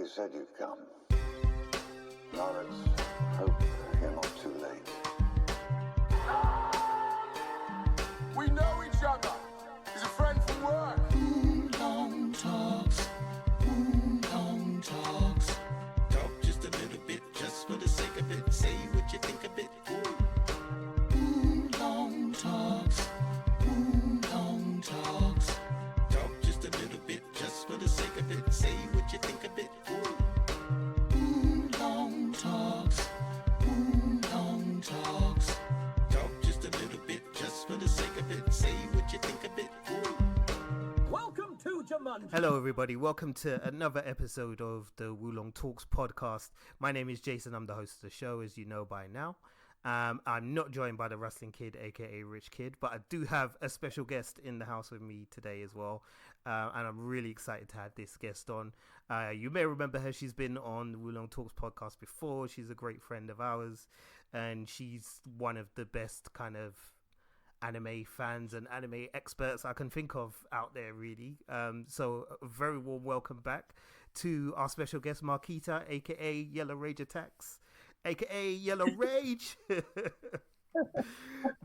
You said you'd come. Now let's hope you're not too late. We know each other. He's a friend from work. Long talks. Long talks. Talk just a little bit, just for the sake of it. Say what you think of it. Long talks. Long talks. Talk just a little bit, just for the sake of it. Say what you think of it. Long talks. Long talks. Talk just a little bit, just for the sake of it. Say what you think of it. Welcome to Jumanji. Hello, everybody. Welcome to another episode of the Wulong Talks podcast. My name is Jason. I'm the host of the show, as you know by now. I'm not joined by the Wrestling Kid, aka Rich Kid, but I do have a special guest in the house with me today as well. And I'm really excited to have this guest on. You may remember her. She's been on the Wulong Talks podcast before. She's a great friend of ours, and she's one of the best kind of anime fans and anime experts I can think of out there, really. So a very warm welcome back to our special guest, Marquita, aka Yellow Rage Attacks, aka Yellow Rage.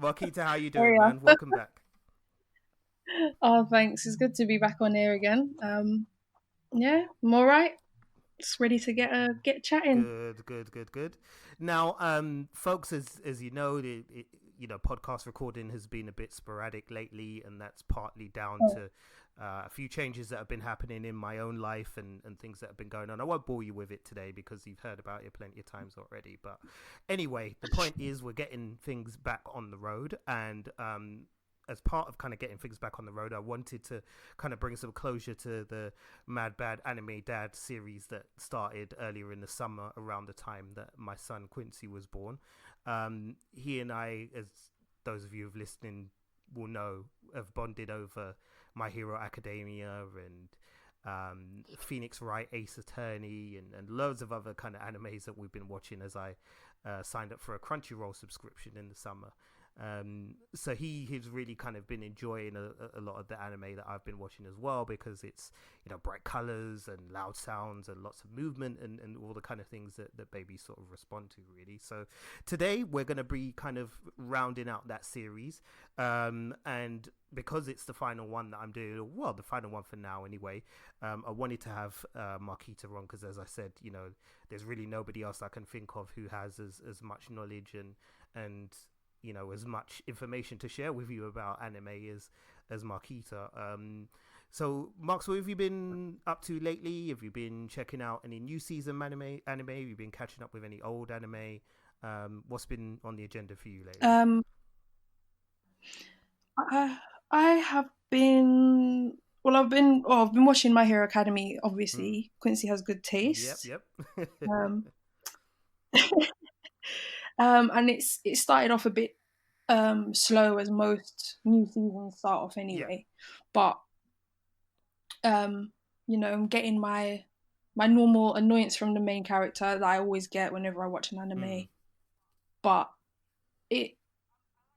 Marquita, how you doing, man? Welcome back. Oh, thanks. It's good to be back on here again. Yeah, I'm all right. Just ready to get chatting. Good. Now, folks, as you know, the podcast recording has been a bit sporadic lately, and that's partly down to a few changes that have been happening in my own life and things that have been going on. I won't bore you with it today because you've heard about it plenty of times already. But anyway, the point is we're getting things back on the road, and as part of kind of getting things back on the road, I wanted to kind of bring some closure to the Mad Bad Anime Dad series that started earlier in the summer around the time that my son Quincy was born. He and I, as those of you who've listening will know, have bonded over My Hero Academia and Phoenix Wright Ace Attorney and loads of other kind of animes that we've been watching as I signed up for a Crunchyroll subscription in the summer. So he's really kind of been enjoying a lot of the anime that I've been watching as well, because it's, bright colors and loud sounds and lots of movement and all the kind of things that babies sort of respond to, really. So today we're going to be kind of rounding out that series, and because it's the final one that I'm doing, well, the final one for now anyway, I wanted to have Marquita on because, as I said, there's really nobody else I can think of who has as much knowledge and as much information to share with you about anime as Marquita. So, Marks, what have you been up to lately? Have you been checking out any new season anime? Have you been catching up with any old anime? What's been on the agenda for you lately? I have been. Well, I've been watching My Hero Academy. Obviously, Quincy has good taste. Yep. And it started off a bit slow, as most new seasons start off anyway. Yeah. But I'm getting my normal annoyance from the main character that I always get whenever I watch an anime. But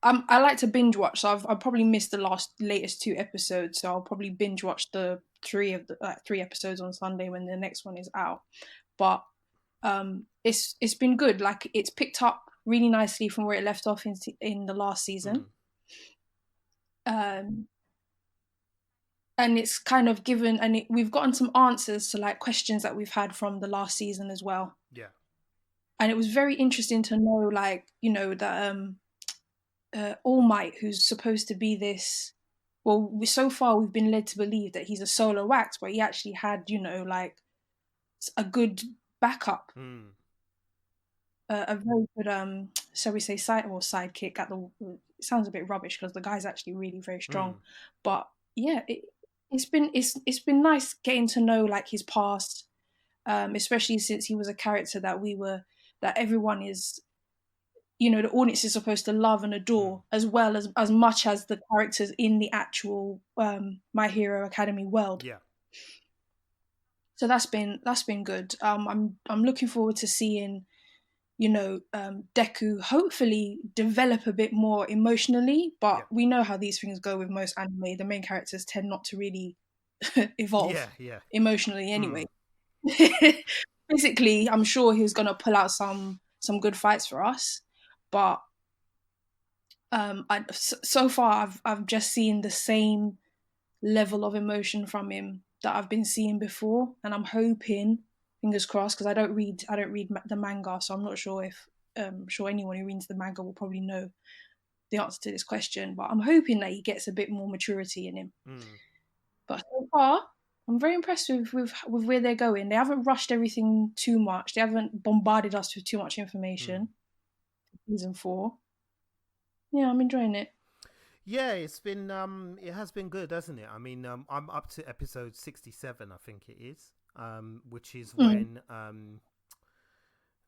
I like to binge watch, so I've probably missed the latest 2 episodes, so I'll probably binge watch the 3 episodes on Sunday when the next one is out. But it's been good. Like, it's picked up really nicely from where it left off in the last season. And it's kind of given, and we've gotten some answers to like questions that we've had from the last season as well. Yeah. And it was very interesting to know, like, that All Might, who's supposed to be this, well, so far we've been led to believe that he's a solo act, but he actually had, like a good backup. A very good, shall we say, sidekick at the. It sounds a bit rubbish because the guy's actually really very strong, but yeah, it's been nice getting to know like his past, especially since he was a character that everyone is, the audience is supposed to love and adore, as well as much as the characters in the actual My Hero Academy world. Yeah. So that's been good. I'm looking forward to seeing, Deku hopefully develop a bit more emotionally, but we know how these things go with most anime. The main characters tend not to really evolve emotionally anyway. physically, I'm sure he's gonna pull out some good fights for us, but so far I've just seen the same level of emotion from him that I've been seeing before, and I'm hoping, fingers crossed, because I don't read the manga, so I'm not sure if sure anyone who reads the manga will probably know the answer to this question. But I'm hoping that he gets a bit more maturity in him. Mm. But so far, I'm very impressed with where they're going. They haven't rushed everything too much. They haven't bombarded us with too much information. Season 4, yeah, I'm enjoying it. Yeah, it's been it has been good, hasn't it? I mean, I'm up to episode 67, I think it is, which is when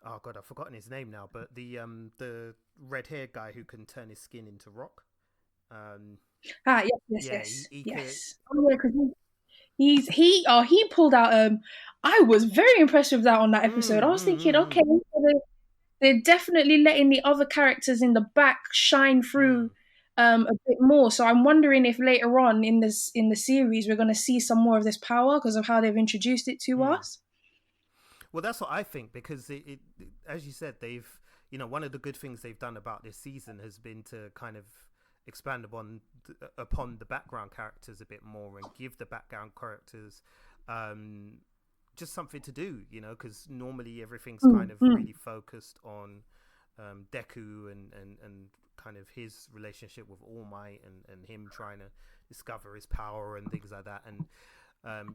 oh god, I've forgotten his name now, but the red haired guy who can turn his skin into rock. Yes, Yeah, he could. yes. Oh yeah, because he pulled out. I was very impressed with that on that episode. I was thinking, okay, so they're definitely letting the other characters in the back shine through a bit more. So I'm wondering if later on in the series we're going to see some more of this power because of how they've introduced it to us. Well, that's what I think, because it as you said, they've, one of the good things they've done about this season has been to kind of expand upon the background characters a bit more and give the background characters just something to do, because normally everything's kind of really focused on Deku and kind of his relationship with All Might and him trying to discover his power and things like that. And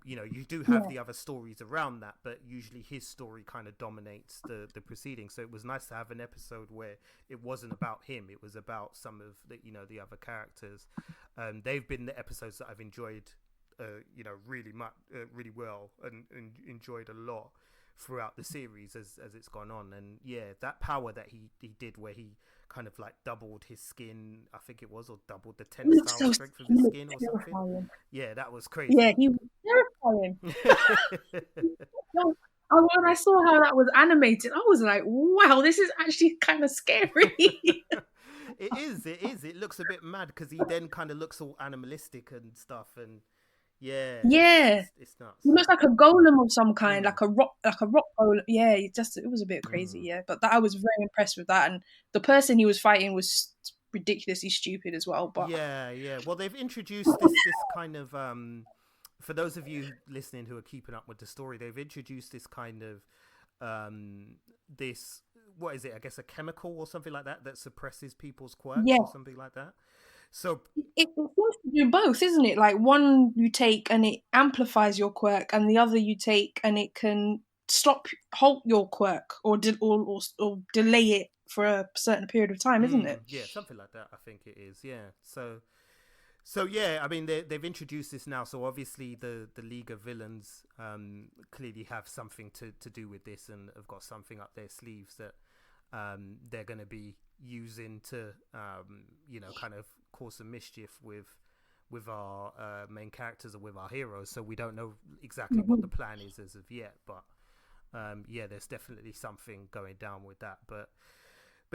you do have the other stories around that, but usually his story kind of dominates the proceedings. So it was nice to have an episode where it wasn't about him; it was about some of the other characters. They've been the episodes that I've enjoyed, really much, really well, and enjoyed a lot throughout the series as it's gone on. And yeah, that power that he did, where he kind of like doubled his skin, I think it was, or doubled the tensile strength of his skin or something. Yeah, that was crazy. Yeah, he was terrifying. When I saw how that was animated, I was like, wow, this is actually kind of scary. It is. It looks a bit mad because he then kind of looks all animalistic and stuff, and yeah, it's nuts. He looks like a golem of some kind, like a rock golem. Yeah, it was a bit crazy. Yeah, but I was very impressed with that, and the person he was fighting was ridiculously stupid as well. But yeah. Well, they've introduced this kind of for those of you listening who are keeping up with the story, they've introduced this kind of this, what is it? I guess a chemical or something like that suppresses people's quirks or something like that. So it seems to do both, isn't it? Like one you take and it amplifies your quirk, and the other you take and it can halt your quirk or delay it for a certain period of time, isn't it? Yeah, something like that. I think it is. Yeah. So yeah, I mean they've introduced this now, so obviously the League of Villains clearly have something to do with this and have got something up their sleeves that they're going to be using to kind of cause some mischief with our main characters or with our heroes. So we don't know exactly what the plan is as of yet, but yeah, there's definitely something going down with that. But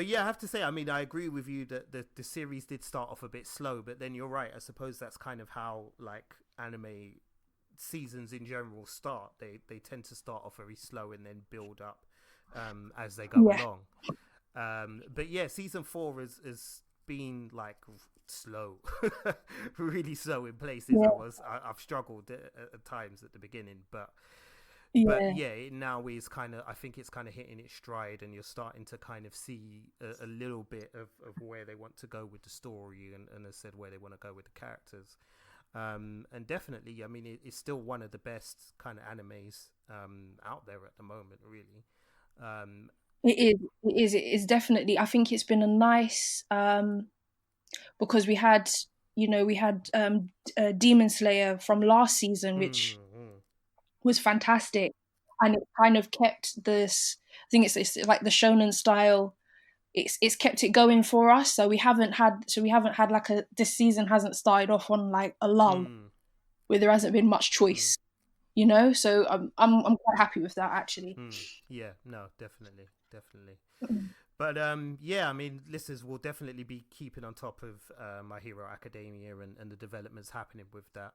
yeah, I have to say, I mean, I agree with you that the series did start off a bit slow, but then you're right. I suppose that's kind of how like anime seasons in general start. They tend to start off very slow and then build up as they go along. But yeah, season 4 has been like slow, really slow in places. I've struggled at times at the beginning, but yeah, it now is kind of, I think it's kind of hitting its stride, and you're starting to kind of see a little bit of where they want to go with the story, and as I said, where they want to go with the characters. And definitely, I mean, it's still one of the best kind of animes out there at the moment, really. It is definitely, I think it's been a nice because we had Demon Slayer from last season, which was fantastic, and it kind of kept this, I think it's like the shonen style, it's kept it going for us. So we haven't had like this season hasn't started off on like a lull where there hasn't been much choice. you know. So I'm quite happy with that actually. Yeah, no, definitely, definitely. Mm. But yeah, I mean, listeners will definitely be keeping on top of My Hero Academia and the developments happening with that.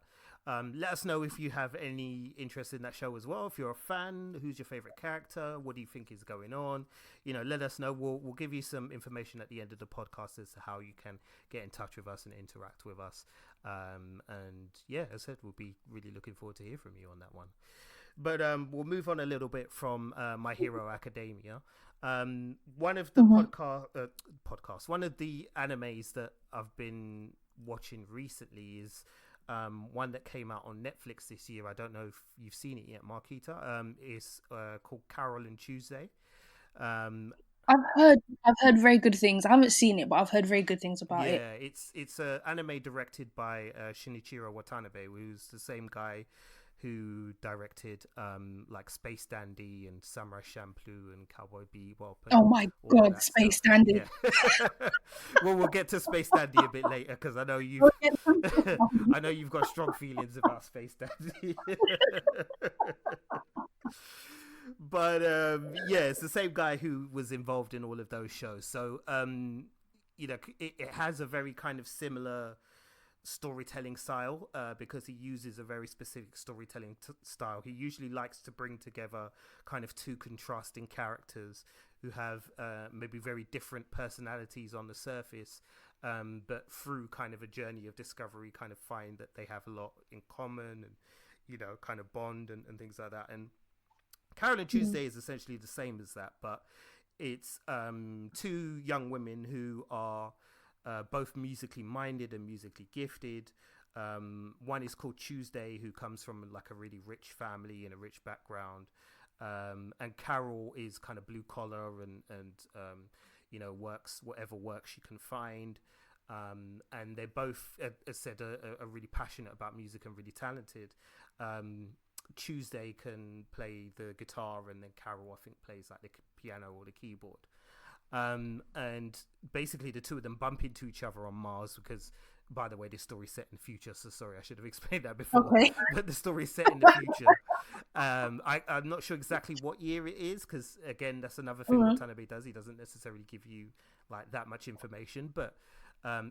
Let us know if you have any interest in that show as well. If you're a fan, who's your favorite character? What do you think is going on? You know, let us know. We'll give you some information at the end of the podcast as to how you can get in touch with us and interact with us. And yeah, as I said, we'll be really looking forward to hear from you on that one. But we'll move on a little bit from My Hero Academia. One of the Mhm. podcasts, one of the animes that I've been watching recently is one that came out on Netflix this year. I don't know if you've seen it yet, Marquita. It's called Carol and Tuesday. Um, I've heard very good things. I haven't seen it, but I've heard very good things about it. yeah, it's a anime directed by Shinichiro Watanabe, who's the same guy who directed like Space Dandy and Samurai Champloo and Cowboy Bebop and Oh my all of God, that Space stuff. Standard. Yeah. Well, we'll get to Space Dandy a bit later because I know you've Okay. I know you've got strong feelings about Space Dandy. But yeah, it's the same guy who was involved in all of those shows. So you know, it has a very kind of similar storytelling style because he uses a very specific storytelling style. He usually likes to bring together kind of two contrasting characters who have maybe very different personalities on the surface, but through kind of a journey of discovery kind of find that they have a lot in common and, you know, kind of bond and things like that. And Carol and Tuesday is essentially the same as that, but it's two young women who are both musically minded and musically gifted. One is called Tuesday, who comes from like a really rich family and a rich background. And Carol is kind of blue collar and you know, works whatever work she can find. And they both, as said, are really passionate about music and really talented. Tuesday can play the guitar, and then Carol, I think, plays like the piano or the keyboard. And basically the two of them bump into each other on Mars because, by the way, this story's set in the future, so sorry, I should have explained that before. Okay. But the story's set in the future. I'm not sure exactly what year it is because, again, that's another thing Watanabe does. He doesn't necessarily give you like that much information, but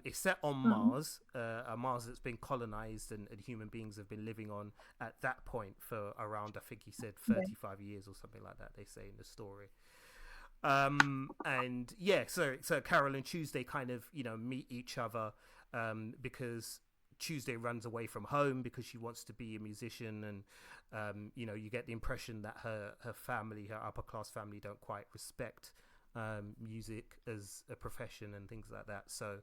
it's set on Mars, a Mars that's been colonized and human beings have been living on at that point for around, I think he said 35 years or something like that, they say in the story. And yeah, so Carol and Tuesday kind of, you know, meet each other because Tuesday runs away from home because she wants to be a musician, and you know, you get the impression that her family, her upper class family, don't quite respect music as a profession and things like that. So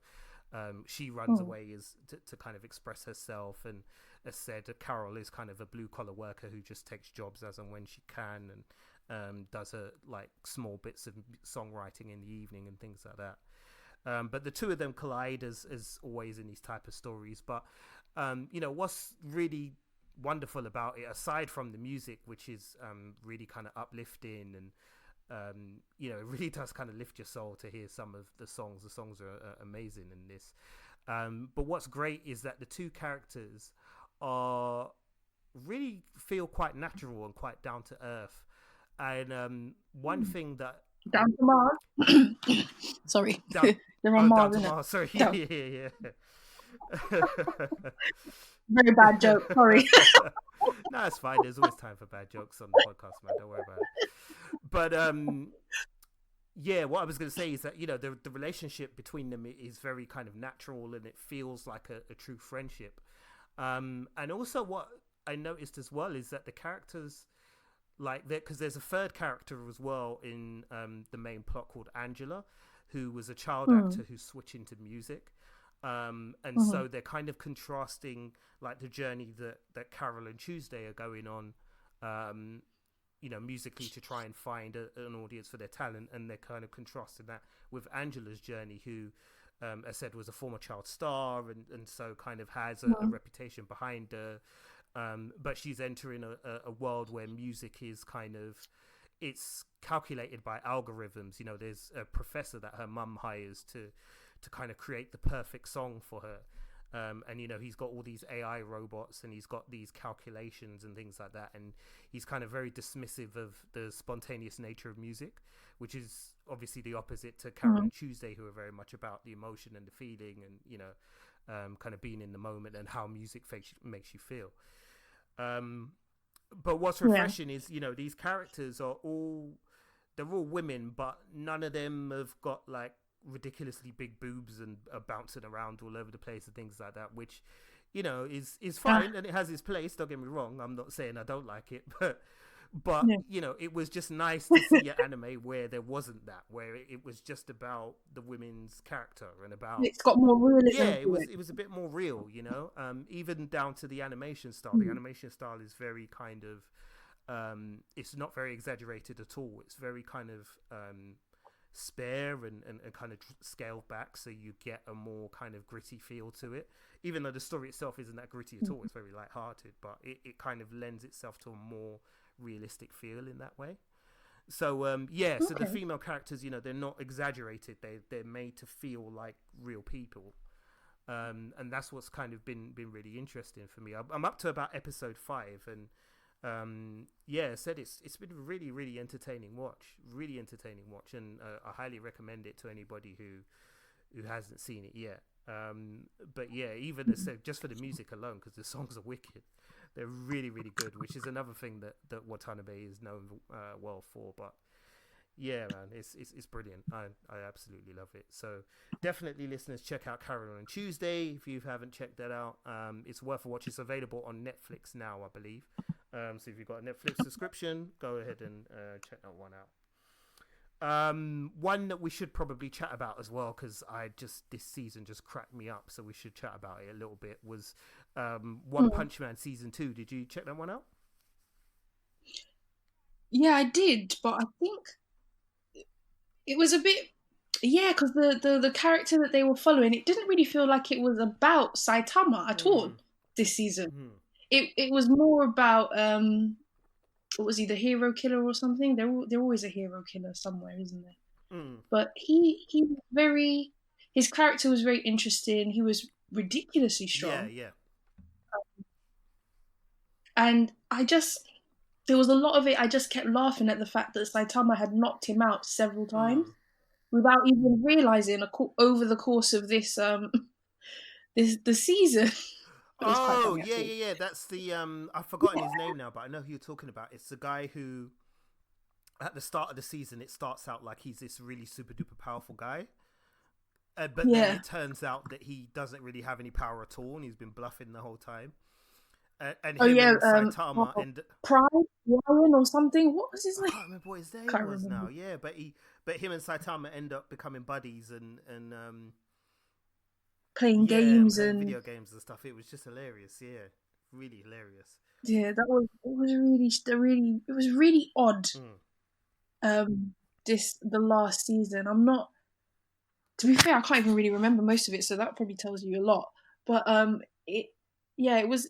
she runs away as to kind of express herself, and as said, Carol is kind of a blue collar worker who just takes jobs as and when she can, and does her like small bits of songwriting in the evening and things like that. But the two of them collide as always in these type of stories. But you know, what's really wonderful about it, aside from the music, which is really kind of uplifting, and you know, it really does kind of lift your soul to hear some of the songs. The songs are amazing in this. But what's great is that the two characters are really feel quite natural and quite down to earth. And one thing that Down to Mars. Sorry. They're on down Mars, to isn't Mars. Sorry, Down. yeah. Very bad joke. Sorry. No, it's fine. There's always time for bad jokes on the podcast, man. Don't worry about it. But yeah, what I was going to say is that, you know, the relationship between them is very kind of natural, and it feels like a true friendship. And also, what I noticed as well is that the characters, like, because there's a third character as well in the main plot called Angela, who was a child actor who's switching to music. And so they're kind of contrasting like the journey that Carol and Tuesday are going on, you know, musically to try and find an audience for their talent, and they're kind of contrasting that with Angela's journey, who, as I said, was a former child star, and so kind of has a reputation behind her, but she's entering a world where music is kind of, it's calculated by algorithms. You know, there's a professor that her mum hires to kind of create the perfect song for her. And he's got all these AI robots, and he's got these calculations and things like that, and he's kind of very dismissive of the spontaneous nature of music, which is obviously the opposite to Carol and Tuesday, who are very much about the emotion and the feeling, and kind of being in the moment and how music makes you feel. But what's refreshing is these characters are they're all women, but none of them have got like ridiculously big boobs and are bouncing around all over the place and things like that, which is fine, and it has its place. Don't get me wrong, I'm not saying I don't like it, but it was just nice to see an anime where there wasn't that, where it was just about the women's character and about it's got more realism. it was a bit more real, even down to the animation style. The animation style is very kind of it's not very exaggerated at all. It's very kind of spare and kind of scaled back, so you get a more kind of gritty feel to it, even though the story itself isn't that gritty at all. It's very lighthearted, but it kind of lends itself to a more realistic feel in that way. So so the female characters, they're not exaggerated, they're made to feel like real people, and that's what's kind of been really interesting for me. I'm up to about episode 5, and I said it's been a really, really entertaining watch, and I highly recommend it to anybody who hasn't seen it yet. But yeah, even I said, just for the music alone, because the songs are wicked, they're really, really good, which is another thing that Watanabe is known well for. But yeah, man, it's brilliant. I absolutely love it. So definitely, listeners, check out Carol and Tuesday if you haven't checked that out. It's worth a watch. It's available on Netflix now, I believe. So if you've got a Netflix subscription, go ahead and check that one out. One that we should probably chat about as well, because this season just cracked me up, so we should chat about it a little bit, was One Punch Man season 2. Did you check that one out? Yeah, I did, but I think it was a bit, because the character that they were following, it didn't really feel like it was about Saitama at all this season. It was more about what was he, the hero killer or something? They're always a hero killer somewhere, isn't there? But he was his character was very interesting. He was ridiculously strong. Yeah. And there was a lot of it. I just kept laughing at the fact that Saitama had knocked him out several times without even realizing over the course of this the season. Oh, yeah. That's the I've forgotten his name now, but I know who you're talking about. It's the guy who, at the start of the season, it starts out like he's this really super duper powerful guy, but then it turns out that he doesn't really have any power at all, and he's been bluffing the whole time. And Saitama and Pride Ryan or something. What was his name? I can't remember what his name was now. Yeah, but him and Saitama end up becoming buddies and playing games and video games and stuff. It was just hilarious. Yeah, really hilarious. Yeah, it was really odd. The last season. To be fair, I can't even really remember most of it, so that probably tells you a lot. But it was.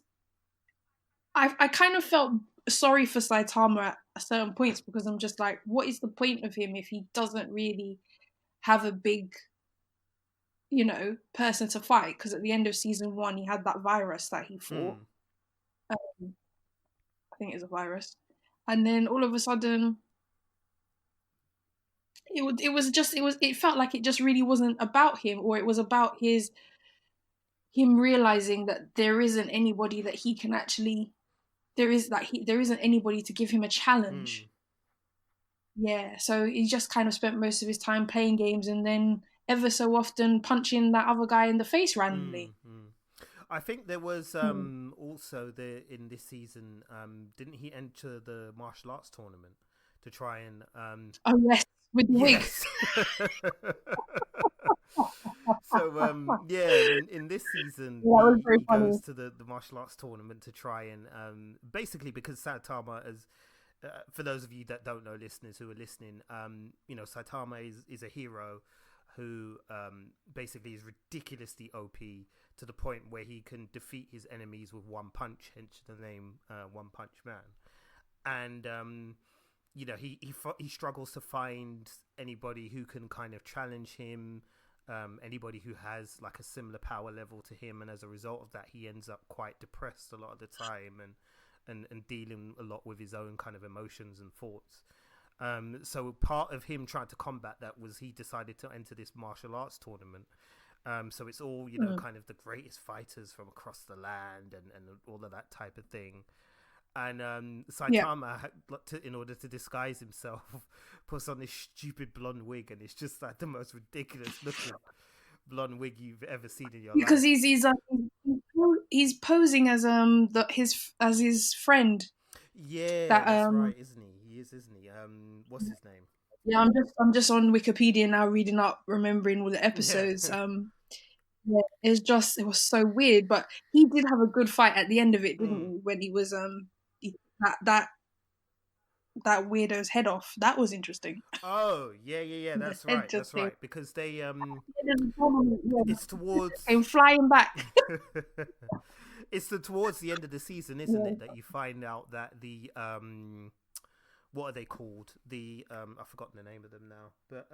I kind of felt sorry for Saitama at certain points, because I'm just like, what is the point of him if he doesn't really have a big, person to fight? Because at the end of season 1, he had that virus that he fought. I think it's a virus, and then all of a sudden, it felt like it just really wasn't about him, or it was about him realizing that there isn't anybody that he can actually. There isn't anybody to give him a challenge. Yeah, so he just kind of spent most of his time playing games, and then ever so often punching that other guy in the face randomly. I think there was also in this season, didn't he enter the martial arts tournament to try and oh yes, with the wig. So in this season, he goes to the martial arts tournament to try and basically, because Saitama, as for those of you that don't know, listeners who are listening, Saitama is a hero who basically is ridiculously OP to the point where he can defeat his enemies with one punch, hence the name One Punch Man. And he struggles to find anybody who can kind of challenge him. anybody who has like a similar power level to him, and as a result of that, he ends up quite depressed a lot of the time, and dealing a lot with his own kind of emotions and thoughts. So part of him trying to combat that was he decided to enter this martial arts tournament. So it's all, kind of the greatest fighters from across the land and all of that type of thing. And Saitama, in order to disguise himself, puts on this stupid blonde wig, and it's just like the most ridiculous looking blonde wig you've ever seen in your life. Because he's posing as his friend. Yeah, that's right, isn't he? He is, isn't he? What's his name? Yeah, I'm just on Wikipedia now, reading up, remembering all the episodes. Yeah. Yeah, it was so weird, but he did have a good fight at the end of it, didn't he? When he was that weirdo's head off. That was interesting. Oh, yeah, that's right, because they it's towards came flying back. It's towards the end of the season, isn't it, that you find out that the what are they called? The I've forgotten the name of them now, but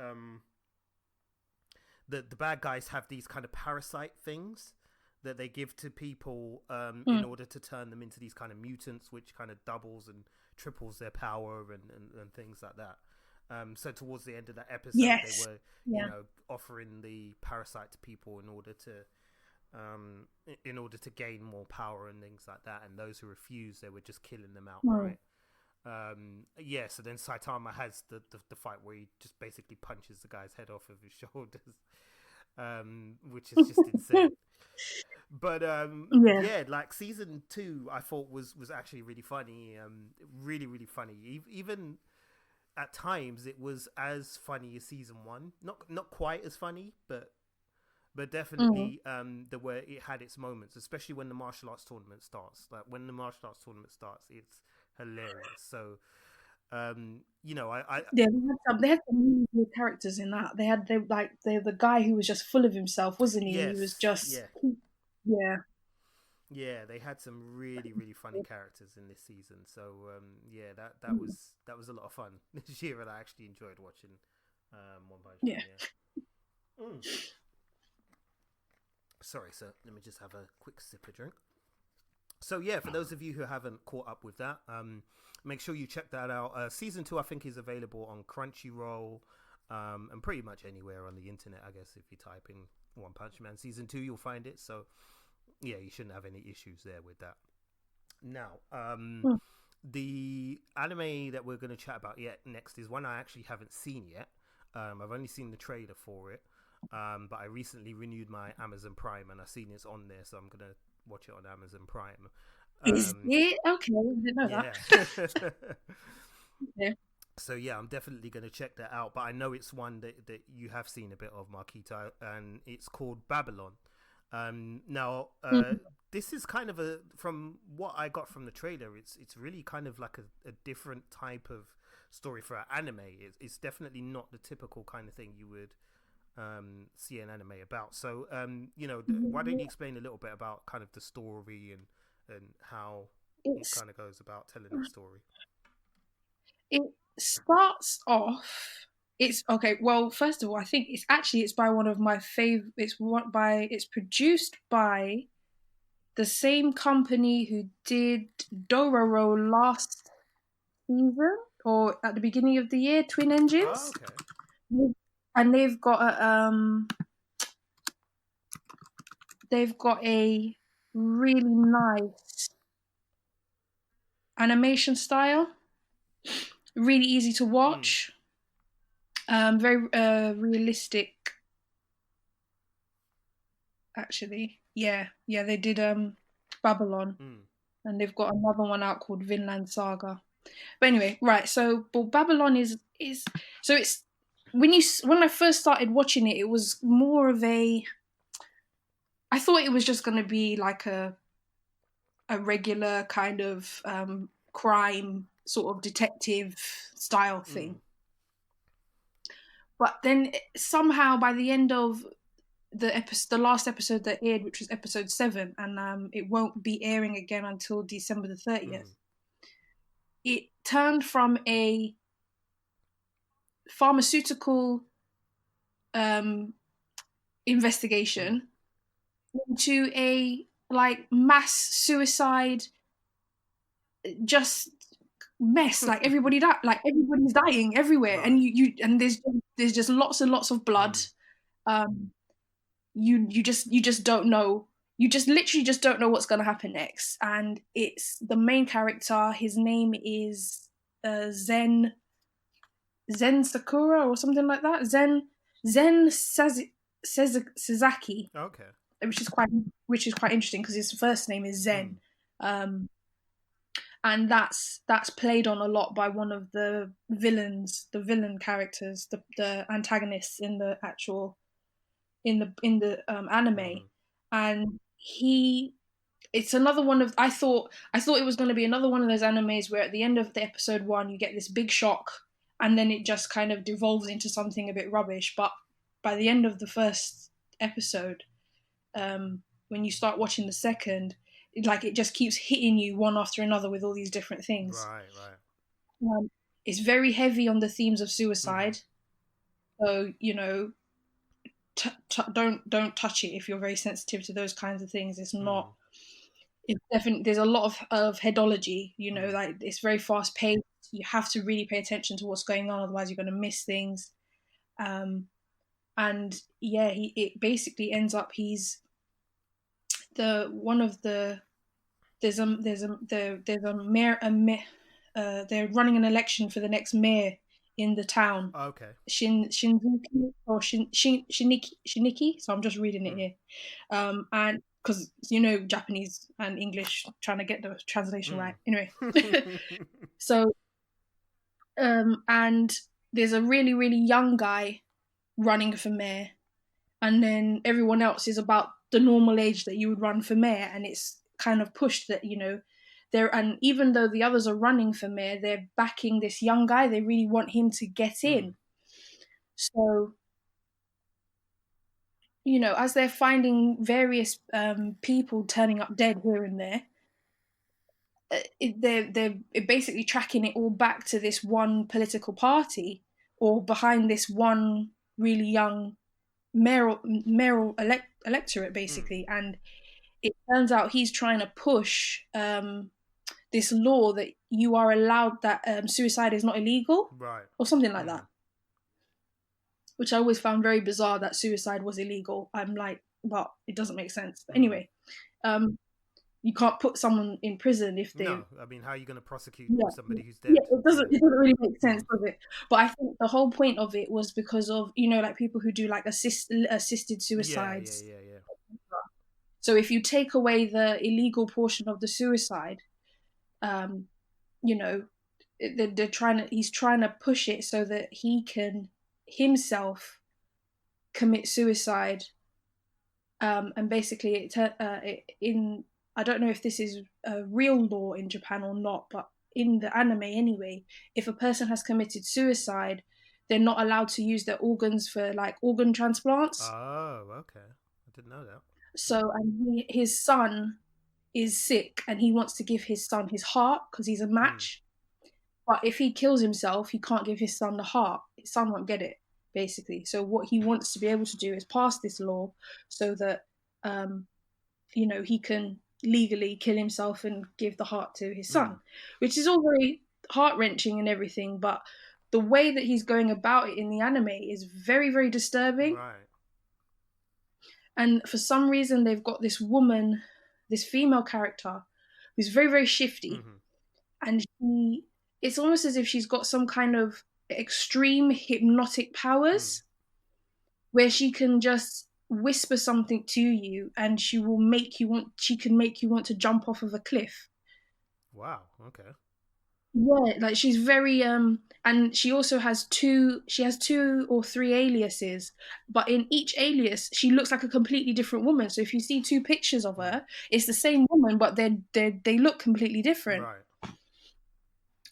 the bad guys have these kind of parasite things that they give to people in order to turn them into these kind of mutants, which kind of doubles and triples their power and things like that. So towards the end of that episode, they were offering the parasite to people in order to gain more power and things like that. And those who refused, they were just killing them outright. So then Saitama has the fight where he just basically punches the guy's head off of his shoulders, which is just insane. But like season 2, I thought was actually really funny, really, really funny. Even at times, it was as funny as season 1. Not quite as funny, but definitely it had its moments, especially when the martial arts tournament starts. Like when the martial arts tournament starts, it's hilarious. So they had some really good characters in that. They had the guy who was just full of himself, wasn't he? Yes, he was just they had some really, really funny characters in this season. So that was a lot of fun this year, and I actually enjoyed watching One Punch Man. Sorry, sir. Let me just have a quick sip of drink. So for those of you who haven't caught up with that, make sure you check that out. Season 2, I think, is available on Crunchyroll and pretty much anywhere on the internet. I guess if you type in One Punch Man Season 2, you'll find it. So you shouldn't have any issues there with that. Now, the anime that we're going to chat about next is one I actually haven't seen yet. I've only seen the trailer for it. But I recently renewed my Amazon Prime, and I've seen it's on there, so I'm gonna watch it on Amazon Prime. Is it? Okay, I didn't know that. Yeah. So I'm definitely gonna check that out. But I know it's one that you have seen a bit of, Marquita, and it's called Babylon. This is kind of from what I got from the trailer, it's really kind of like a different type of story for an anime. It's definitely not the typical kind of thing you would see an anime about. So why don't you explain a little bit about kind of the story and how it kind of goes about telling the story? It starts off, it's okay, well, first of all, I think it's by one of my favorite. It's produced by the same company who did Dororo last season, or at the beginning of the year, Twin Engines. Oh, okay. And they've got a really nice animation style, really easy to watch, very realistic. Actually, they did Babylon, and they've got another one out called Vinland Saga. But anyway, right. So, but Babylon is so it's. When I first started watching it, it was more of I thought it was just going to be like a regular kind of crime sort of detective style thing. But then somehow by the end of the last episode that aired, which was episode 7, and it won't be airing again until December the 30th, it turned from a pharmaceutical investigation into a like mass suicide just mess. Like everybody's dying everywhere, Right. and and there's just lots and lots of blood. You just don't know. You just literally just don't know what's going to happen next. And it's the main character. His name is Zen Sakura or something like that. Sasaki, Okay. which is quite interesting because his first name is Zen. And that's played on a lot by one of the villain characters, the antagonists in the actual in the anime. And it's another one of I thought it was going to be another one of those animes where at the end of the episode 1 you get this big shock and then it just kind of devolves into something a bit rubbish. But by the end of the first episode, when you start watching the second, it just keeps hitting you one after another with all these different things. Right. It's very heavy on the themes of suicide. So don't touch it if you're very sensitive to those kinds of things. It's not. It's definitely, there's a lot of headology. Like it's very fast paced. You have to really pay attention to what's going on, otherwise you're going to miss things. And yeah, it basically ends up he's the one of the there's a mayor they're running an election for the next mayor in the town. Okay. Shinzuki or Shiniki. So I'm just reading it here, and because Japanese and English, trying to get the translation right. Anyway, so and there's a really really young guy running for mayor, and then everyone else is about the normal age that you would run for mayor, and it's kind of pushed that and even though the others are running for mayor, they're backing this young guy. They really want him to get in. So as they're finding various people turning up dead here and there, they're basically tracking it all back to this one political party, or behind this one really young mayoral electorate, basically. And it turns out he's trying to push this law that you are allowed, that suicide is not illegal, right, or something like that. Which I always found very bizarre, that suicide was illegal. I'm like, but it doesn't make sense. But anyway, you can't put someone in prison if they. No, I mean, how are you going to prosecute somebody who's dead? Yeah, it doesn't really make sense, does it? But I think the whole point of it was because of like people who do like assisted suicides. Yeah. So if you take away the illegal portion of the suicide, he's trying to push it so that he can himself commit suicide, and basically I don't know if this is a real law in Japan or not, but in the anime anyway, if a person has committed suicide, they're not allowed to use their organs for like organ transplants. Oh, okay, I didn't know that. So, and his son is sick, and he wants to give his son his heart because he's a match. But if he kills himself, he can't give his son the heart. His son won't get it, basically. So what he wants to be able to do is pass this law so that he can legally kill himself and give the heart to his son, which is all very heart-wrenching and everything. But the way that he's going about it in the anime is very, very disturbing. Right. And for some reason, they've got this woman, this female character, who's very, very shifty. And it's almost as if she's got some kind of extreme hypnotic powers, where she can just whisper something to you and she can make you want to jump off of a cliff. Wow, okay. Yeah, like she's very and she also has two or three aliases, but in each alias she looks like a completely different woman. So if you see two pictures of her, it's the same woman, but they look completely different. Right.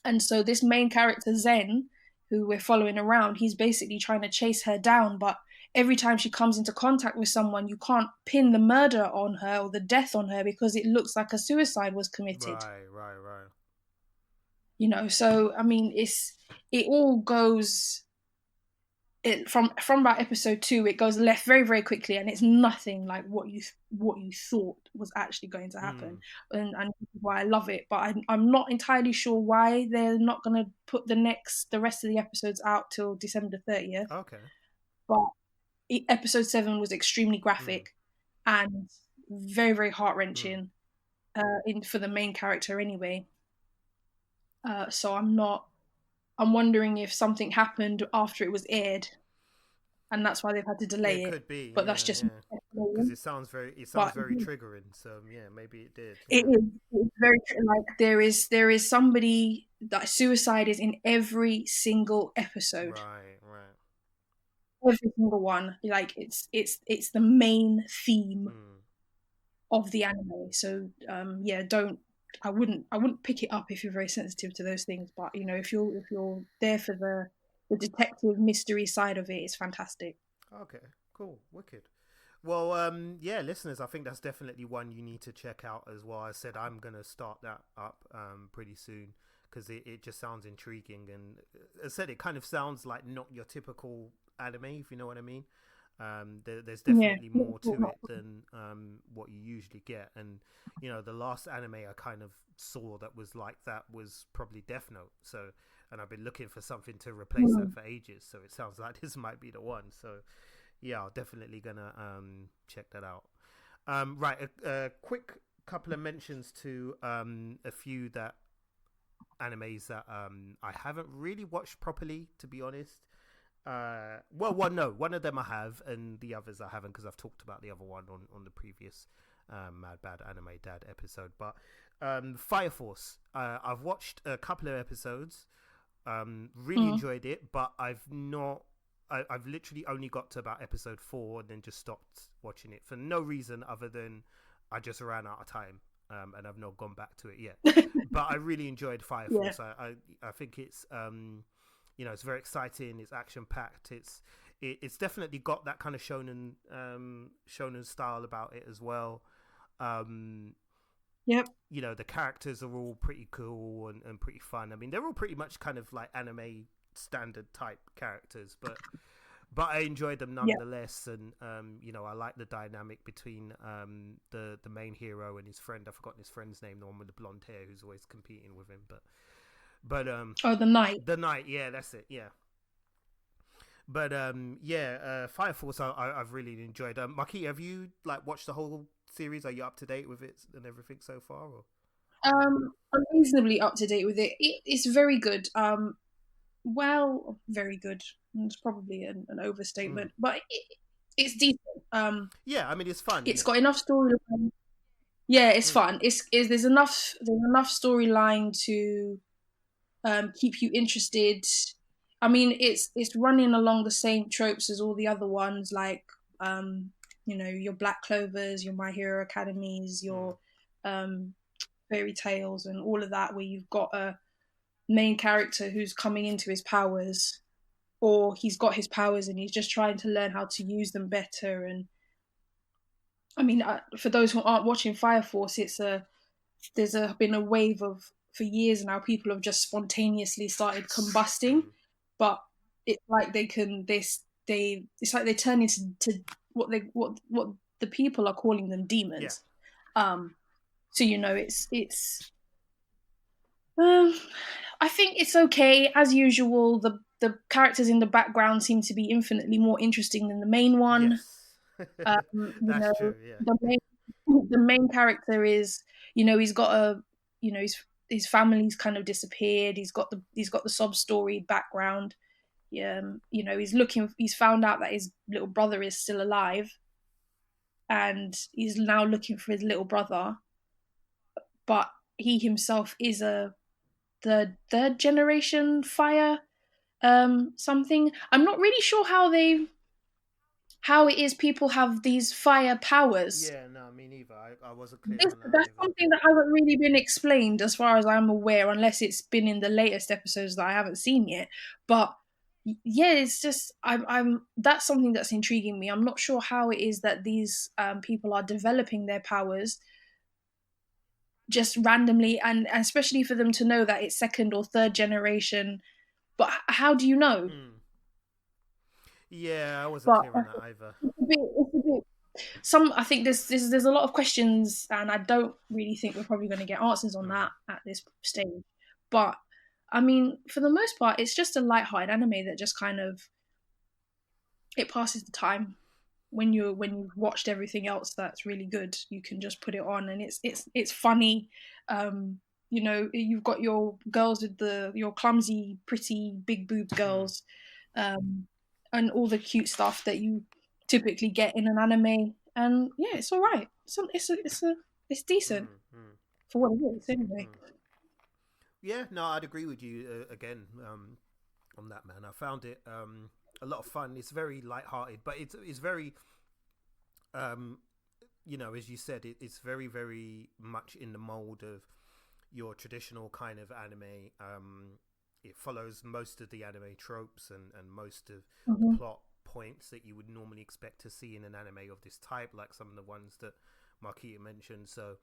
And so this main character Zen, who we're following around, he's basically trying to chase her down, but every time she comes into contact with someone, you can't pin the murder on her or the death on her because it looks like a suicide was committed. Right. So I mean, it all goes from about episode 2, it goes left very, very quickly, and it's nothing like what you thought was actually going to happen. And why I love it, but I'm not entirely sure why they're not going to put the rest of the episodes out till December 30th. Okay. But episode 7 was extremely graphic and very, very heart-wrenching for the main character anyway. So I'm wondering if something happened after it was aired, and that's why they've had to delay it. It could be, but that's just because it sounds very triggering. So yeah, maybe it did. It is. It's very like there is somebody that suicide is in every single episode. Right. Every single one. Like it's the main theme of the anime. So yeah, I wouldn't pick it up if you're very sensitive to those things. But you know, if you're there for the detective mystery side of it, it's fantastic. Okay, cool, wicked. Well, yeah, listeners, I think that's definitely one you need to check out as well. I said I'm gonna start that up pretty soon because it just sounds intriguing, and as I said, it kind of sounds like not your typical anime, if you know what I mean. There's definitely more to it than what you usually get, and you know, the last anime I kind of saw that was like that was probably Death Note. So, and I've been looking for something to replace that for ages. So it sounds like this might be the one. So yeah, I'm definitely gonna check that out. Right, a quick couple of mentions to a few that animes that I haven't really watched properly, to be honest. One of them I have, and the others I haven't because I've talked about the other one on the previous Mad Bad Anime Dad episode. But Fire Force, I've watched a couple of episodes, really enjoyed it, but I've literally only got to about episode 4 and then just stopped watching it for no reason other than I just ran out of time, and I've not gone back to it yet. But I really enjoyed Fire Force. I think it's you know, it's very exciting. It's action packed. It's definitely got that kind of shonen style about it as well. Yep. You know, the characters are all pretty cool and pretty fun. I mean, they're all pretty much kind of like anime standard type characters, but I enjoyed them nonetheless. Yep. And you know, I like the dynamic between the main hero and his friend. I've forgotten his friend's name, the one with the blonde hair who's always competing with him, but the Knight, yeah, that's it, yeah. But Fire Force, I've really enjoyed. Marquita, have you like watched the whole series? Are you up to date with it and everything so far? Or? I'm reasonably up to date with it. It's very good. Well, very good. It's probably an overstatement, but it's decent. Yeah, I mean, it's fun. It's got enough storyline. Yeah, it's fun. There's enough storyline to keep you interested. I mean, it's running along the same tropes as all the other ones, like you know, your Black Clovers, your My Hero Academies, your fairy tales, and all of that, where you've got a main character who's coming into his powers, or he's got his powers and he's just trying to learn how to use them better. And I mean, for those who aren't watching Fire Force, there's been a wave of, for years now, people have just spontaneously started combusting, but it's like it's like they turn into what the people are calling them demons. Yeah. So you know, it's I think it's okay as usual. The characters in the background seem to be infinitely more interesting than the main one. Yes. That's true. Yeah. The main character is, you know, he's got his family's kind of disappeared. He's got the sob story background. You know, he's found out that his little brother is still alive, and he's now looking for his little brother. But he himself is the third generation fire something. I'm not really sure how it is people have these fire powers. Yeah, no, me neither. I wasn't clear on that. That's something that hasn't really been explained as far as I'm aware, unless it's been in the latest episodes that I haven't seen yet. But yeah, it's just I'm that's something that's intriguing me. I'm not sure how it is that these people are developing their powers just randomly, and especially for them to know that it's second or third generation. But how do you know? Yeah, I wasn't But clear on that either. it's a bit. Some I think there's a lot of questions, and I don't really think we're probably going to get answers on Mm. that at this stage. But I mean, for the most part, it's just a light-hearted anime that just kind of it passes the time. When you've watched everything else that's really good, you can just put it on, and it's funny. Um, you know, you've got your girls with your clumsy, pretty, big boobed Mm. girls, um, and all the cute stuff that you typically get in an anime. And yeah, it's all right. It's decent Mm. Mm. for what it is, anyway. Mm. Yeah, no, I'd agree with you again on that, man. I found it a lot of fun. It's very light-hearted, but it's very um, as you said, it's very, very much in the mold of your traditional kind of anime. It follows most of the anime tropes and most of the Mm-hmm. plot points that you would normally expect to see in an anime of this type, like some of the ones that Marquita mentioned. So,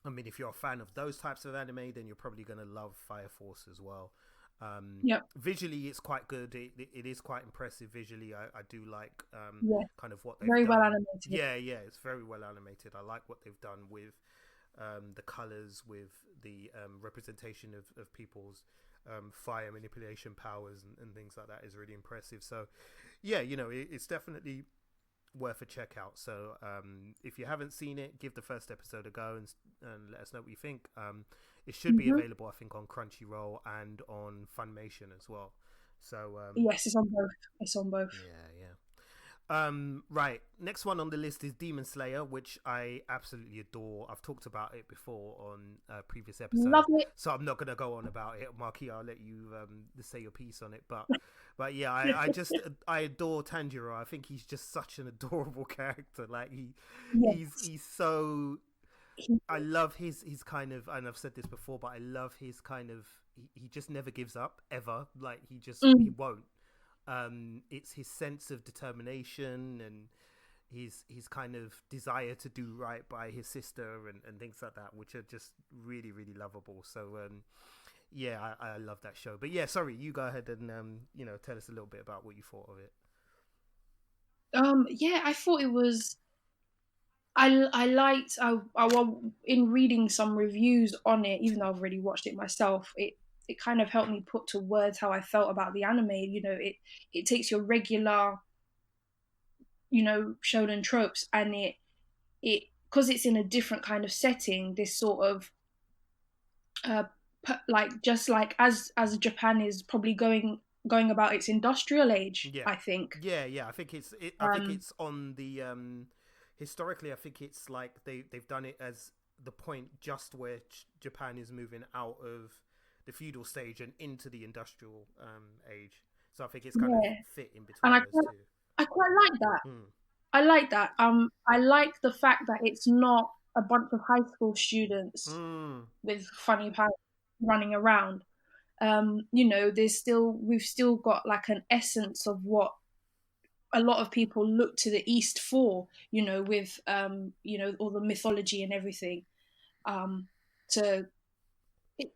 I mean, if you're a fan of those types of anime, then you're probably going to love Fire Force as well. Yep. Visually, it's quite good. It is quite impressive visually. I do like Yeah. kind of what they've Very well done. animated. Yeah, it's very well animated. I like what they've done with the colors, with the representation of people's fire manipulation powers and things like that is really impressive. So, yeah, it's definitely worth a check out. So if you haven't seen it, give the first episode a go and let us know what you think. It should be Mm-hmm. available, I think, on Crunchyroll and on Funimation as well. So Yes, it's on both. It's on both. yeah. Right, next one on the list is Demon Slayer, which I absolutely adore. I've talked about it before on previous episodes, Love it. so I'm not gonna go on about it. Marquis, I'll let you say your piece on it. But yeah, I adore Tanjiro. I think he's just such an adorable character. Like Yes. he's so. I love his kind of, and I've said this before, but I love his kind of. He just never gives up ever. Like he Mm. won't. It's his sense of determination and his kind of desire to do right by his sister and things like that, which are just really, really lovable. So yeah, I love that show. But yeah, sorry, you go ahead and tell us a little bit about what you thought of it. Yeah, I thought it was. I liked. In reading some reviews on it, even though I've already watched it myself. It kind of helped me put to words how I felt about the anime. You know, it takes your regular, shonen tropes, and it because it's in a different kind of setting. This sort of uh, like just like as Japan is probably going about its industrial age. Yeah, I think. yeah. I think Um, it's on the historically. I think it's like they've done it as the point just where Japan is moving out of the feudal stage and into the industrial age. So I think it's kind of yeah, fit in and between those two. I quite like that. Mm. I like that. I like the fact that it's not a bunch of high school students Mm. with funny parents running around. We've still got like an essence of what a lot of people look to the East for. With all the mythology and everything. Um, to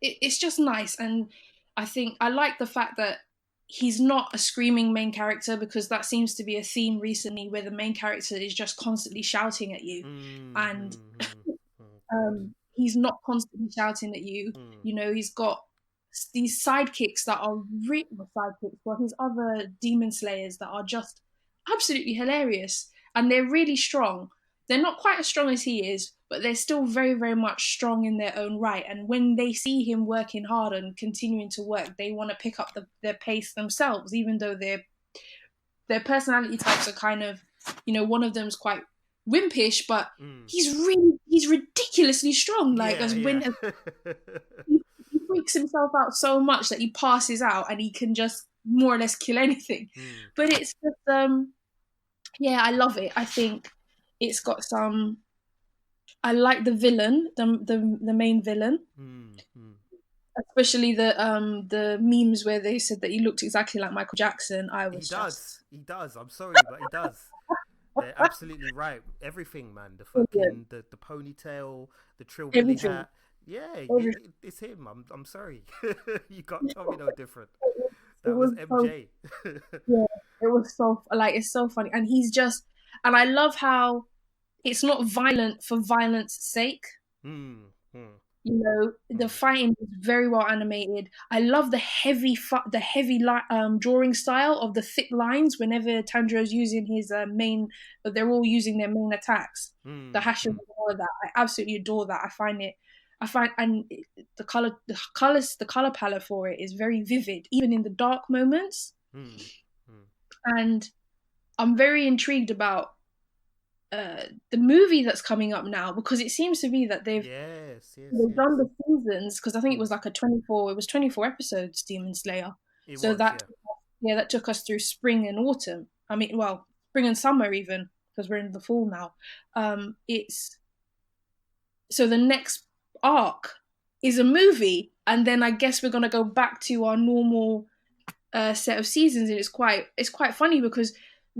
it's just nice, and I think I like the fact that he's not a screaming main character, because that seems to be a theme recently where the main character is just constantly shouting at you, Mm. and Mm. Oh God. he's not constantly shouting at you. Mm. He's got these sidekicks that are really sidekicks, well, his other demon slayers that are just absolutely hilarious, and they're really strong. They're not quite as strong as he is, but they're still very, very much strong in their own right. And when they see him working hard and continuing to work, they want to pick up their pace themselves, even though their personality types are kind of, one of them's quite wimpish, but Mm. he's ridiculously strong. Like, Yeah, as yeah. when he freaks himself out so much that he passes out and he can just more or less kill anything. Mm. But it's just yeah, I love it. I think it's got some. I like the villain, the main villain, Mm. Mm. especially the memes where they said that he looked exactly like Michael Jackson. I He was just does. He does. I'm sorry, but he does. They're absolutely right. Everything, man. The brilliant. fucking the ponytail, the trillbilly Everything, hat. Yeah, everything. it's him. I'm sorry. You can't tell me no different. It That was was so MJ. yeah, it It was so like it's so funny, and he's just, and I love how it's not violent for violence sake. Mm, mm, You know, the mm. fighting is very well animated. I love the heavy drawing style of the thick lines whenever Tanjiro's using his main. They're all using their main attacks. The Mm, Hashira mm, and all of that. I absolutely adore that. I find, and the color palette for it is very vivid, even in the dark moments. mm, mm. And I'm very intrigued about the movie that's coming up now, because it seems to be that Yes, yes, they've yes. done the seasons, because I think it Mm. was like a 24, it was 24 episodes, Demon Slayer. It So was, that, yeah. yeah, that took us through spring and autumn. I mean, well, spring and summer even, because we're in the fall now. It's so the next arc is a movie, and then I guess we're gonna go back to our normal set of seasons, and it's quite funny because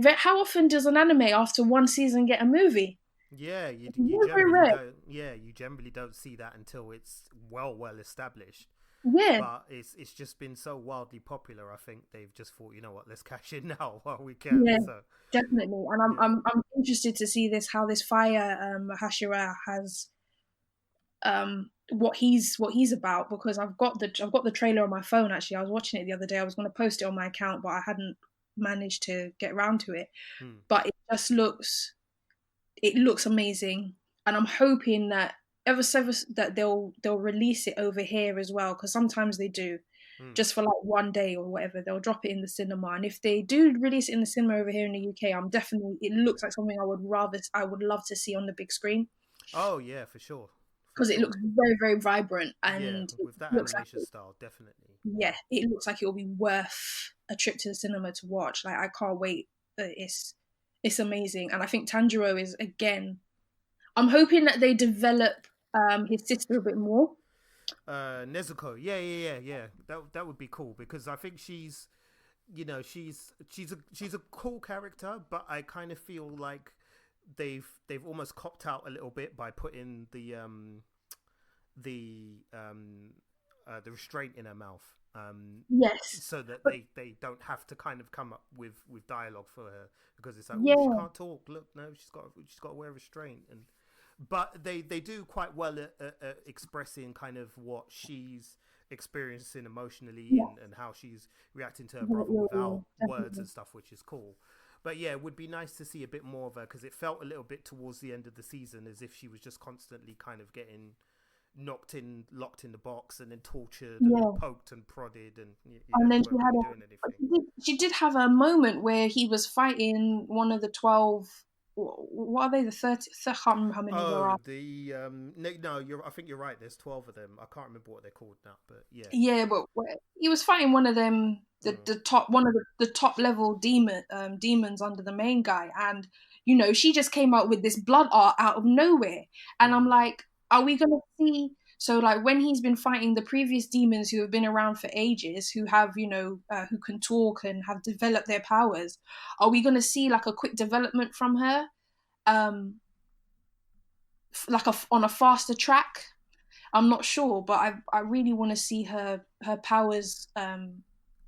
how often does an anime after one season get a movie? Yeah, It's you very, very generally rare. don't. Yeah, you generally don't see that until it's well established. Yeah, But it's just been so wildly popular. I think they've just thought, you know what, let's cash in now while we can. yeah, So definitely. And I'm yeah. I'm I'm interested to see this how this fire Hashira has what he's about, because I've got the trailer on my phone. Actually, I was watching it the other day. I was going to post it on my account, but I hadn't managed to get around to it. Hmm. But it looks amazing, and I'm hoping that ever so that they'll release it over here as well, because sometimes they do, Hmm. just for like one day or whatever. They'll drop it in the cinema, and if they do release it in the cinema over here in the UK, it looks like something I would love to see on the big screen, Oh yeah, for sure, for because it sure. looks very, very vibrant, Yeah, and it with that looks like animation style, definitely. yeah, it looks like it will be worth a trip to the cinema to watch. Like, I can't wait. It's amazing, and I think Tanjiro is, again. I'm hoping that they develop his sister a bit more. Nezuko, yeah. That would be cool because I think she's, she's a cool character, but I kind of feel like they've almost copped out a little bit by putting the the restraint in her mouth, Yes, so that but they don't have to kind of come up with dialogue for her, because it's like, oh, she yeah, can't talk. Look, no, she's got to wear restraint. And but they do quite well at expressing kind of what she's experiencing emotionally, yeah, and how she's reacting to her yeah, brother yeah, yeah, without words definitely. and stuff, which is cool. But yeah, it would be nice to see a bit more of her, because it felt a little bit towards the end of the season as if she was just constantly kind of getting locked in the box, and then tortured and then Yeah, poked and prodded, and and you then weren't really doing but anything. she did have a moment where he was fighting one of the 12. What are they? The 30? I can't remember how many there Oh, are. the no, I think you're right. There's 12 of them. I can't remember what they're called now, but yeah. Yeah, but he was fighting one of them, Mm, the top one of the top level demons under the main guy, and she just came out with this blood art out of nowhere, and I'm mm, like, are we gonna see? So like when he's been fighting the previous demons who have been around for ages, who have who can talk and have developed their powers, are we gonna see like a quick development from her, um, like on a faster track? I'm not sure, but I really want to see her powers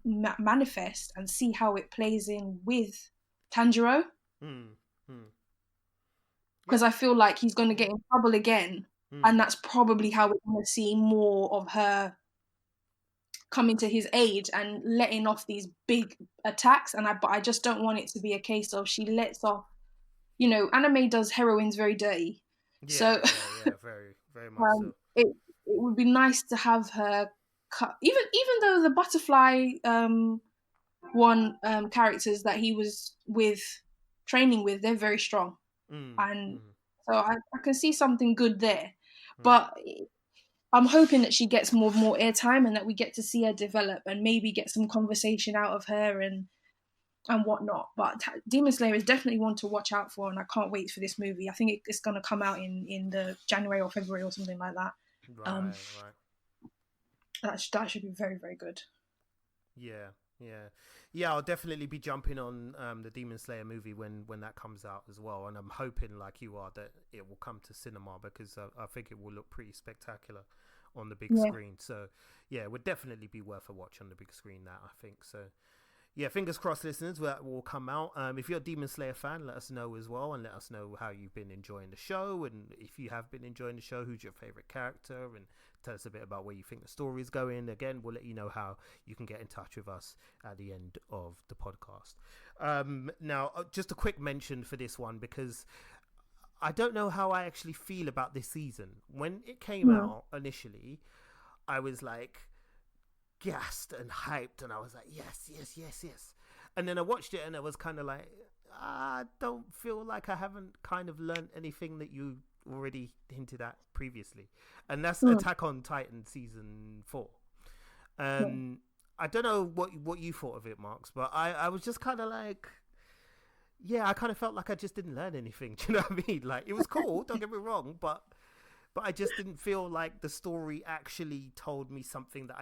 manifest and see how it plays in with Tanjiro, mm, mm. because Yeah, I feel like he's going to yeah. get in trouble again, and Mm, that's probably how we're going to see more of her coming to his aid and letting off these big attacks. But I just don't want it to be a case of she lets off. Anime does heroines very dirty, so yeah. Very much so. it would be nice to have her cut, even though the butterfly one characters that he was with training with, they're very strong, Mm, and mm, so I can see something good there, mm. but I'm hoping that she gets more airtime, and that we get to see her develop and maybe get some conversation out of her and whatnot. But Demon Slayer is definitely one to watch out for, and I can't wait for this movie. I think it's going to come out in the January or February or something like that. Um, Right. that should be very, very good. Yeah, yeah. I'll definitely be jumping on the Demon Slayer movie when that comes out as well, and I'm hoping, like you are, that it will come to cinema, because I think it will look pretty spectacular on the big Yeah, screen. So yeah, it would definitely be worth a watch on the big screen. That I think so. yeah, fingers crossed, listeners, that will come out. If you're a Demon Slayer fan, let us know as well, and let us know how you've been enjoying the show, and if you have been enjoying the show, who's your favorite character, and tell us a bit about where you think the story is going. Again, we'll let you know how you can get in touch with us at the end of the podcast. Now, just a quick mention for this one, because I don't know how I actually feel about this season. When it came out initially, I was like gassed and hyped, and I was like, yes. And then I watched it, and I was kind of like, I don't feel like I haven't kind of learned anything that you already hinted at previously. And that's Attack on Titan season 4. I don't know what you thought of it, Marks, but I was just kind of like, yeah, I kind of felt like I just didn't learn anything. Do you know what I mean? Like, it was cool, don't get me wrong, but I just didn't feel like the story actually told me something that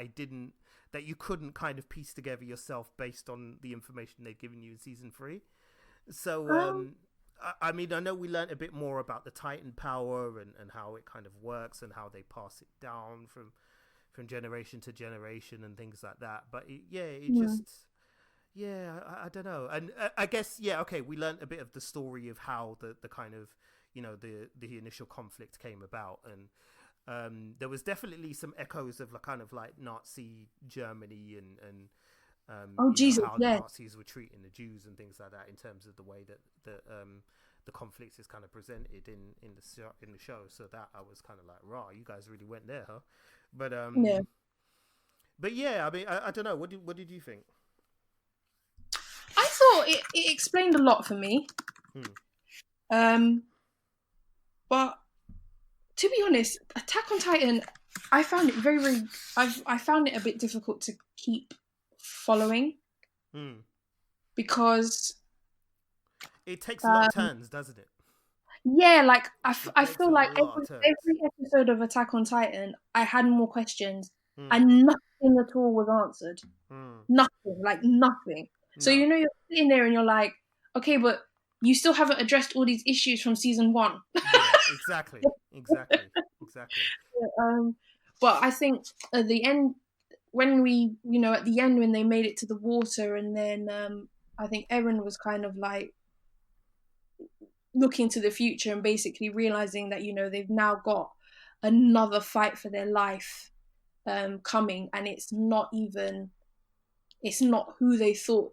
you couldn't kind of piece together yourself based on the information they'd given you in season 3. So, I mean, I know we learned a bit more about the Titan power and how it kind of works and how they pass it down from generation to generation and things like that. But I don't know. And I guess, okay, we learned a bit of the story of how the kind of, the initial conflict came about. And there was definitely some echoes of kind of like Nazi Germany and how the Nazis were treating the Jews and things like that, in terms of the way that the conflict is kind of presented in the show. So that I was kind of like, rah, you guys really went there, huh? But but yeah, I mean, I don't know. What did you think? I thought it explained a lot for me. But to be honest, Attack on Titan, I found it very, very. I found it a bit difficult to keep following because it takes a lot of turns, doesn't it? Yeah, like I feel like every episode of Attack on Titan, I had more questions and nothing at all was answered. Nothing. So you're sitting there and you're like, okay, but you still haven't addressed all these issues from season 1. Yeah, exactly. But I think at the end, when when they made it to the water, and then I think Eren was kind of like looking to the future and basically realizing that they've now got another fight for their life coming, and it's not who they thought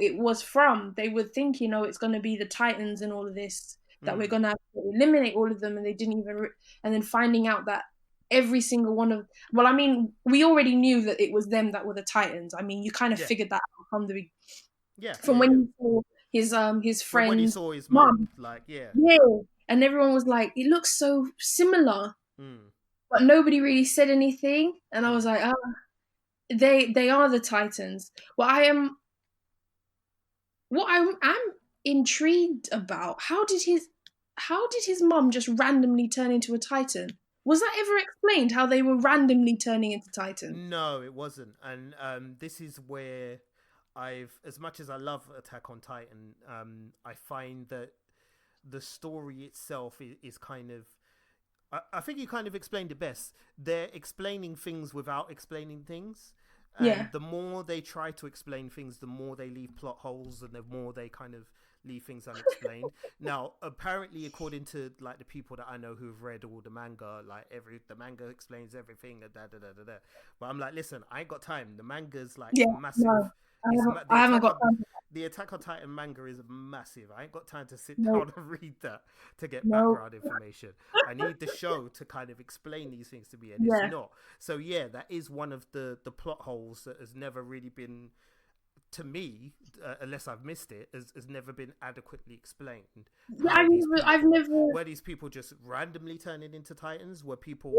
it was from. They would think it's going to be the Titans and all of this, that we're going to have to eliminate all of them, and they didn't even and then finding out that every single one of, well, I mean, we already knew that it was them that were the Titans. I mean, you kind of figured that out from the when you saw his friend, when he saw his mom, like and everyone was like, it looks so similar, but nobody really said anything, and I was like, they are the Titans. What I'm intrigued about, how did his mom just randomly turn into a Titan? Was that ever explained, how they were randomly turning into Titans? No, it wasn't. And this is where as much as I love Attack on Titan, I find that the story itself is kind of, I think you kind of explained it best. They're explaining things without explaining things. And the more they try to explain things, the more they leave plot holes, and the more they kind of leave things unexplained. Now, apparently, according to like the people that I know who've read all the manga, like the manga explains everything. But I'm like, listen, I ain't got time. The manga's like massive. No, I haven't got time. The Attack on Titan manga is massive. I ain't got time to sit down and read that to get background information. I need the show to kind of explain these things to me, and it's not. So that is one of the plot holes that has never really been, to me, unless I've missed it, has never been adequately explained. I've never. Were these people just randomly turning into Titans? Were people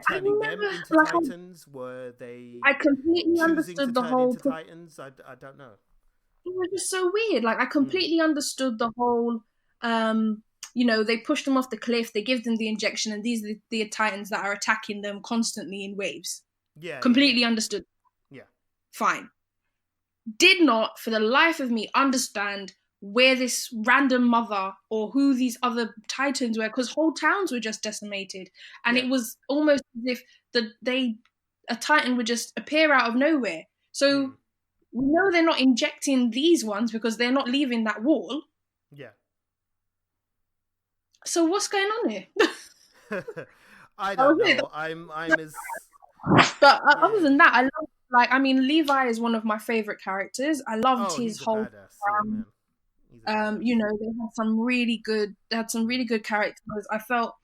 turning them into Titans? Were they? I completely understood the whole Titans. I don't know. It was just so weird. Like, I completely understood the whole. They push them off the cliff. They give them the injection, and these are the Titans that are attacking them constantly in waves. Yeah. Completely understood. Yeah. Fine. Did not, for the life of me, understand where this random mother or who these other Titans were, because whole towns were just decimated, and it was almost as if a Titan would just appear out of nowhere. So we know they're not injecting these ones because they're not leaving that wall. Yeah. So what's going on here? I don't know. I'm as But other yeah. than that, I love, like, I mean, Levi is one of my favorite characters. I loved Oh, his he's a whole. badass. Yeah, man. He's a badass. You know, they had some really good characters. I felt,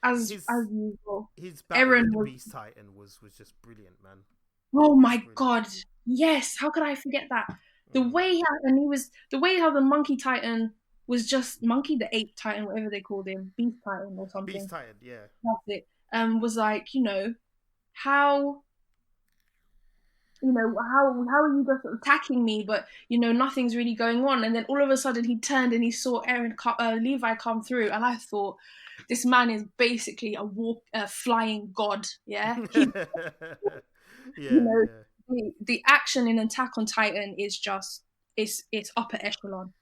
as His usual, his battle with Eren the was. Beast Titan was just brilliant, man. Oh my Brilliant. god, yes! How could I forget that? Mm. The way how the Monkey Titan was just Monkey, the Ape Titan, whatever they called him, Beast Titan or Beast something. Titan, yeah. That's it. Was like, you know, how how are you just attacking me, but you know nothing's really going on, and then all of a sudden he turned and he saw Levi come through, and I thought, this man is basically a flying god. Yeah, he, you Yeah, know, yeah. the action in Attack on Titan is just, it's upper echelon.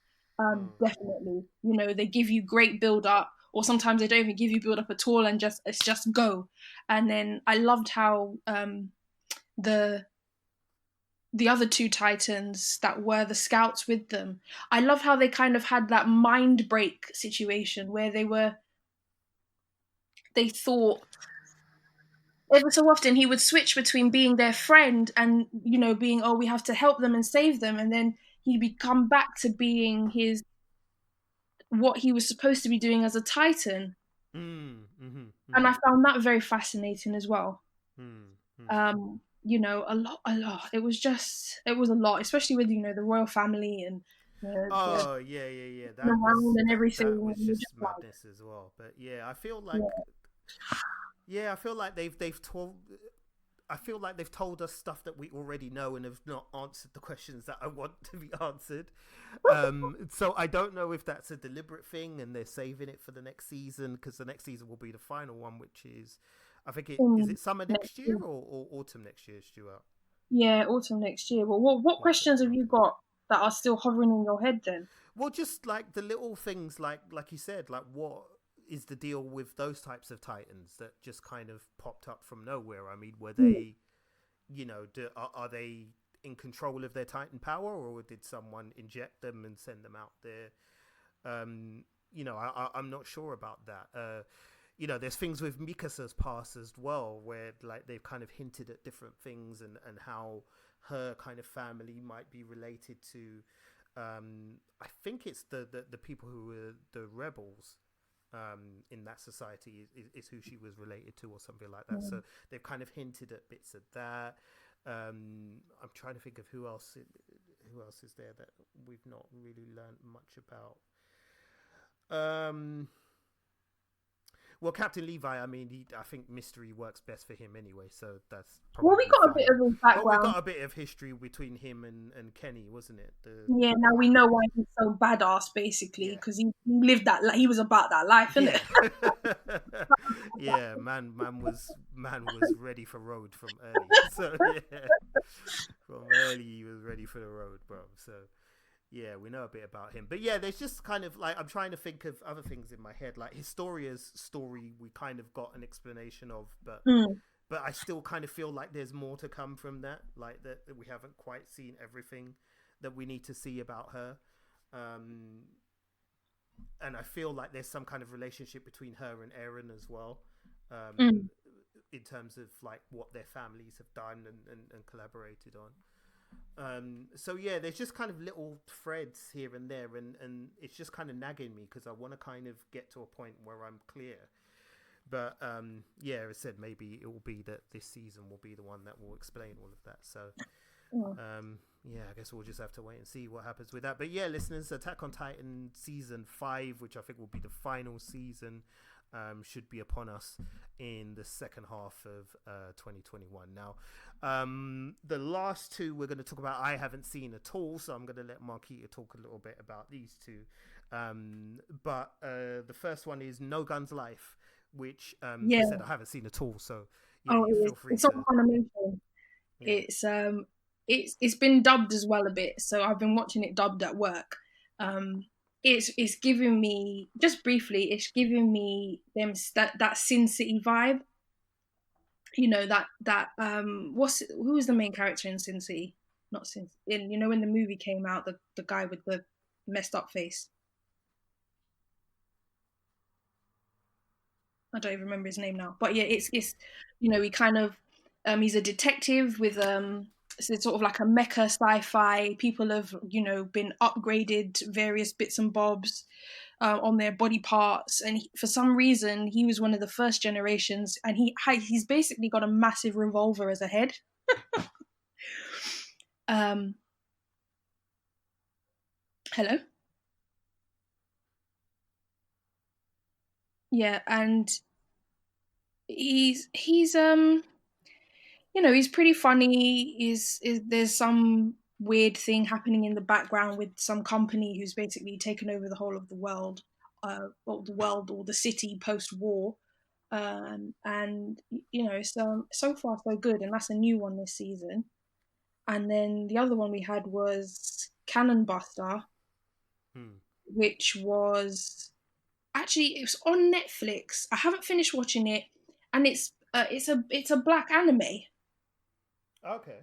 Mm. Definitely, you know, they give you great build up, or sometimes they don't even give you build up at all, and it's just go. And then I loved how the the other two titans that were the scouts with them, I love how they kind of had that mind break situation where they thought, every so often he would switch between being their friend and, you know, being, oh, we have to help them and save them, and then he'd come back to being his, what he was supposed to be doing as a titan. Mm. Mm-hmm. And Mm-hmm. I found that very fascinating as well. Mm-hmm. You know, a lot. It was a lot, especially with, you know, the royal family and the Oh yeah, yeah, yeah. around and everything. That was And you're just just like, madness as well. But yeah, yeah, I feel like they've told. I feel like they've told us stuff that we already know and have not answered the questions that I want to be answered. So I don't know if that's a deliberate thing and they're saving it for the next season, because the next season will be the final one, which is, I think is it summer next next year year. or autumn next year, Stuart? Yeah, autumn next year. Well, what Autumn. questions have you Okay. got that are still hovering in your head then? Well, just like the little things, like you said, like what is the deal with those types of titans that just kind of popped up from nowhere? I mean, were they, you know, are they in control of their titan power, or did someone inject them and send them out there? You know, I'm not sure about that. You know, there's things with Mikasa's past as well, where like they've kind of hinted at different things and how her kind of family might be related to. I think it's the people who were the rebels in that society is who she was related to, or something like that. So they've kind of hinted at bits of that. I'm trying to think of who else is there that we've not really learned much about. Well, Captain Levi, I mean, I think mystery works best for him anyway, so that's Well, we probably got a fine. bit of his But we background. got a bit of history between him and Kenny, wasn't it? Yeah, now we know why he's so badass, basically, Yeah, because he lived that. He was about that life, isn't yeah, it? yeah. Man was ready for road from early. So yeah, from early he was ready for the road, bro. So yeah, we know a bit about him. But yeah, there's just kind of like, I'm trying to think of other things in my head. Like Historia's story, we kind of got an explanation of, Mm, but I still kind of feel like there's more to come from that. Like that we haven't quite seen everything that we need to see about her. And I feel like there's some kind of relationship between her and Eren as well. mm, In terms of like what their families have done and collaborated on. So yeah, there's just kind of little threads here and there, and it's just kind of nagging me because I want to kind of get to a point where I'm clear. But yeah, as I said, maybe it will be that this season will be the one that will explain all of that. So mm. yeah, I guess we'll just have to wait and see what happens with that. But yeah, listeners, Attack on Titan season 5, which I think will be the final season, should be upon us in the second half of 2021. Now, the last two we're going to talk about, I haven't seen at all, so I'm going to let Marquita talk a little bit about these two. But the first one is No Guns Life, which Yeah. I said I haven't seen at all. So yeah, Oh, you it feel is. free It's on to. Funimation. Yeah. It's been dubbed as well a bit, so I've been watching it dubbed at work. It's giving me, just briefly, it's giving me that Sin City vibe. You know, that who is the main character in Sin City? not since in you know when the movie came out, the guy with the messed up face. I don't even remember his name now, but yeah, it's you know he kind of he's a detective with so it's sort of like a mecha sci-fi. People have you know been upgraded various bits and bobs on their body parts, and for some reason he was one of the first generations, and he's basically got a massive revolver as a head. um, Hello, yeah, and he's you know, he's pretty funny. Is there's some weird thing happening in the background with some company who's basically taken over the whole of the world, or the city post-war, and you know, so far so good, and that's a new one this season. And then the other one we had was Cannon Buster, Hmm. which was actually it was on Netflix. I haven't finished watching it, and it's a black anime, Okay.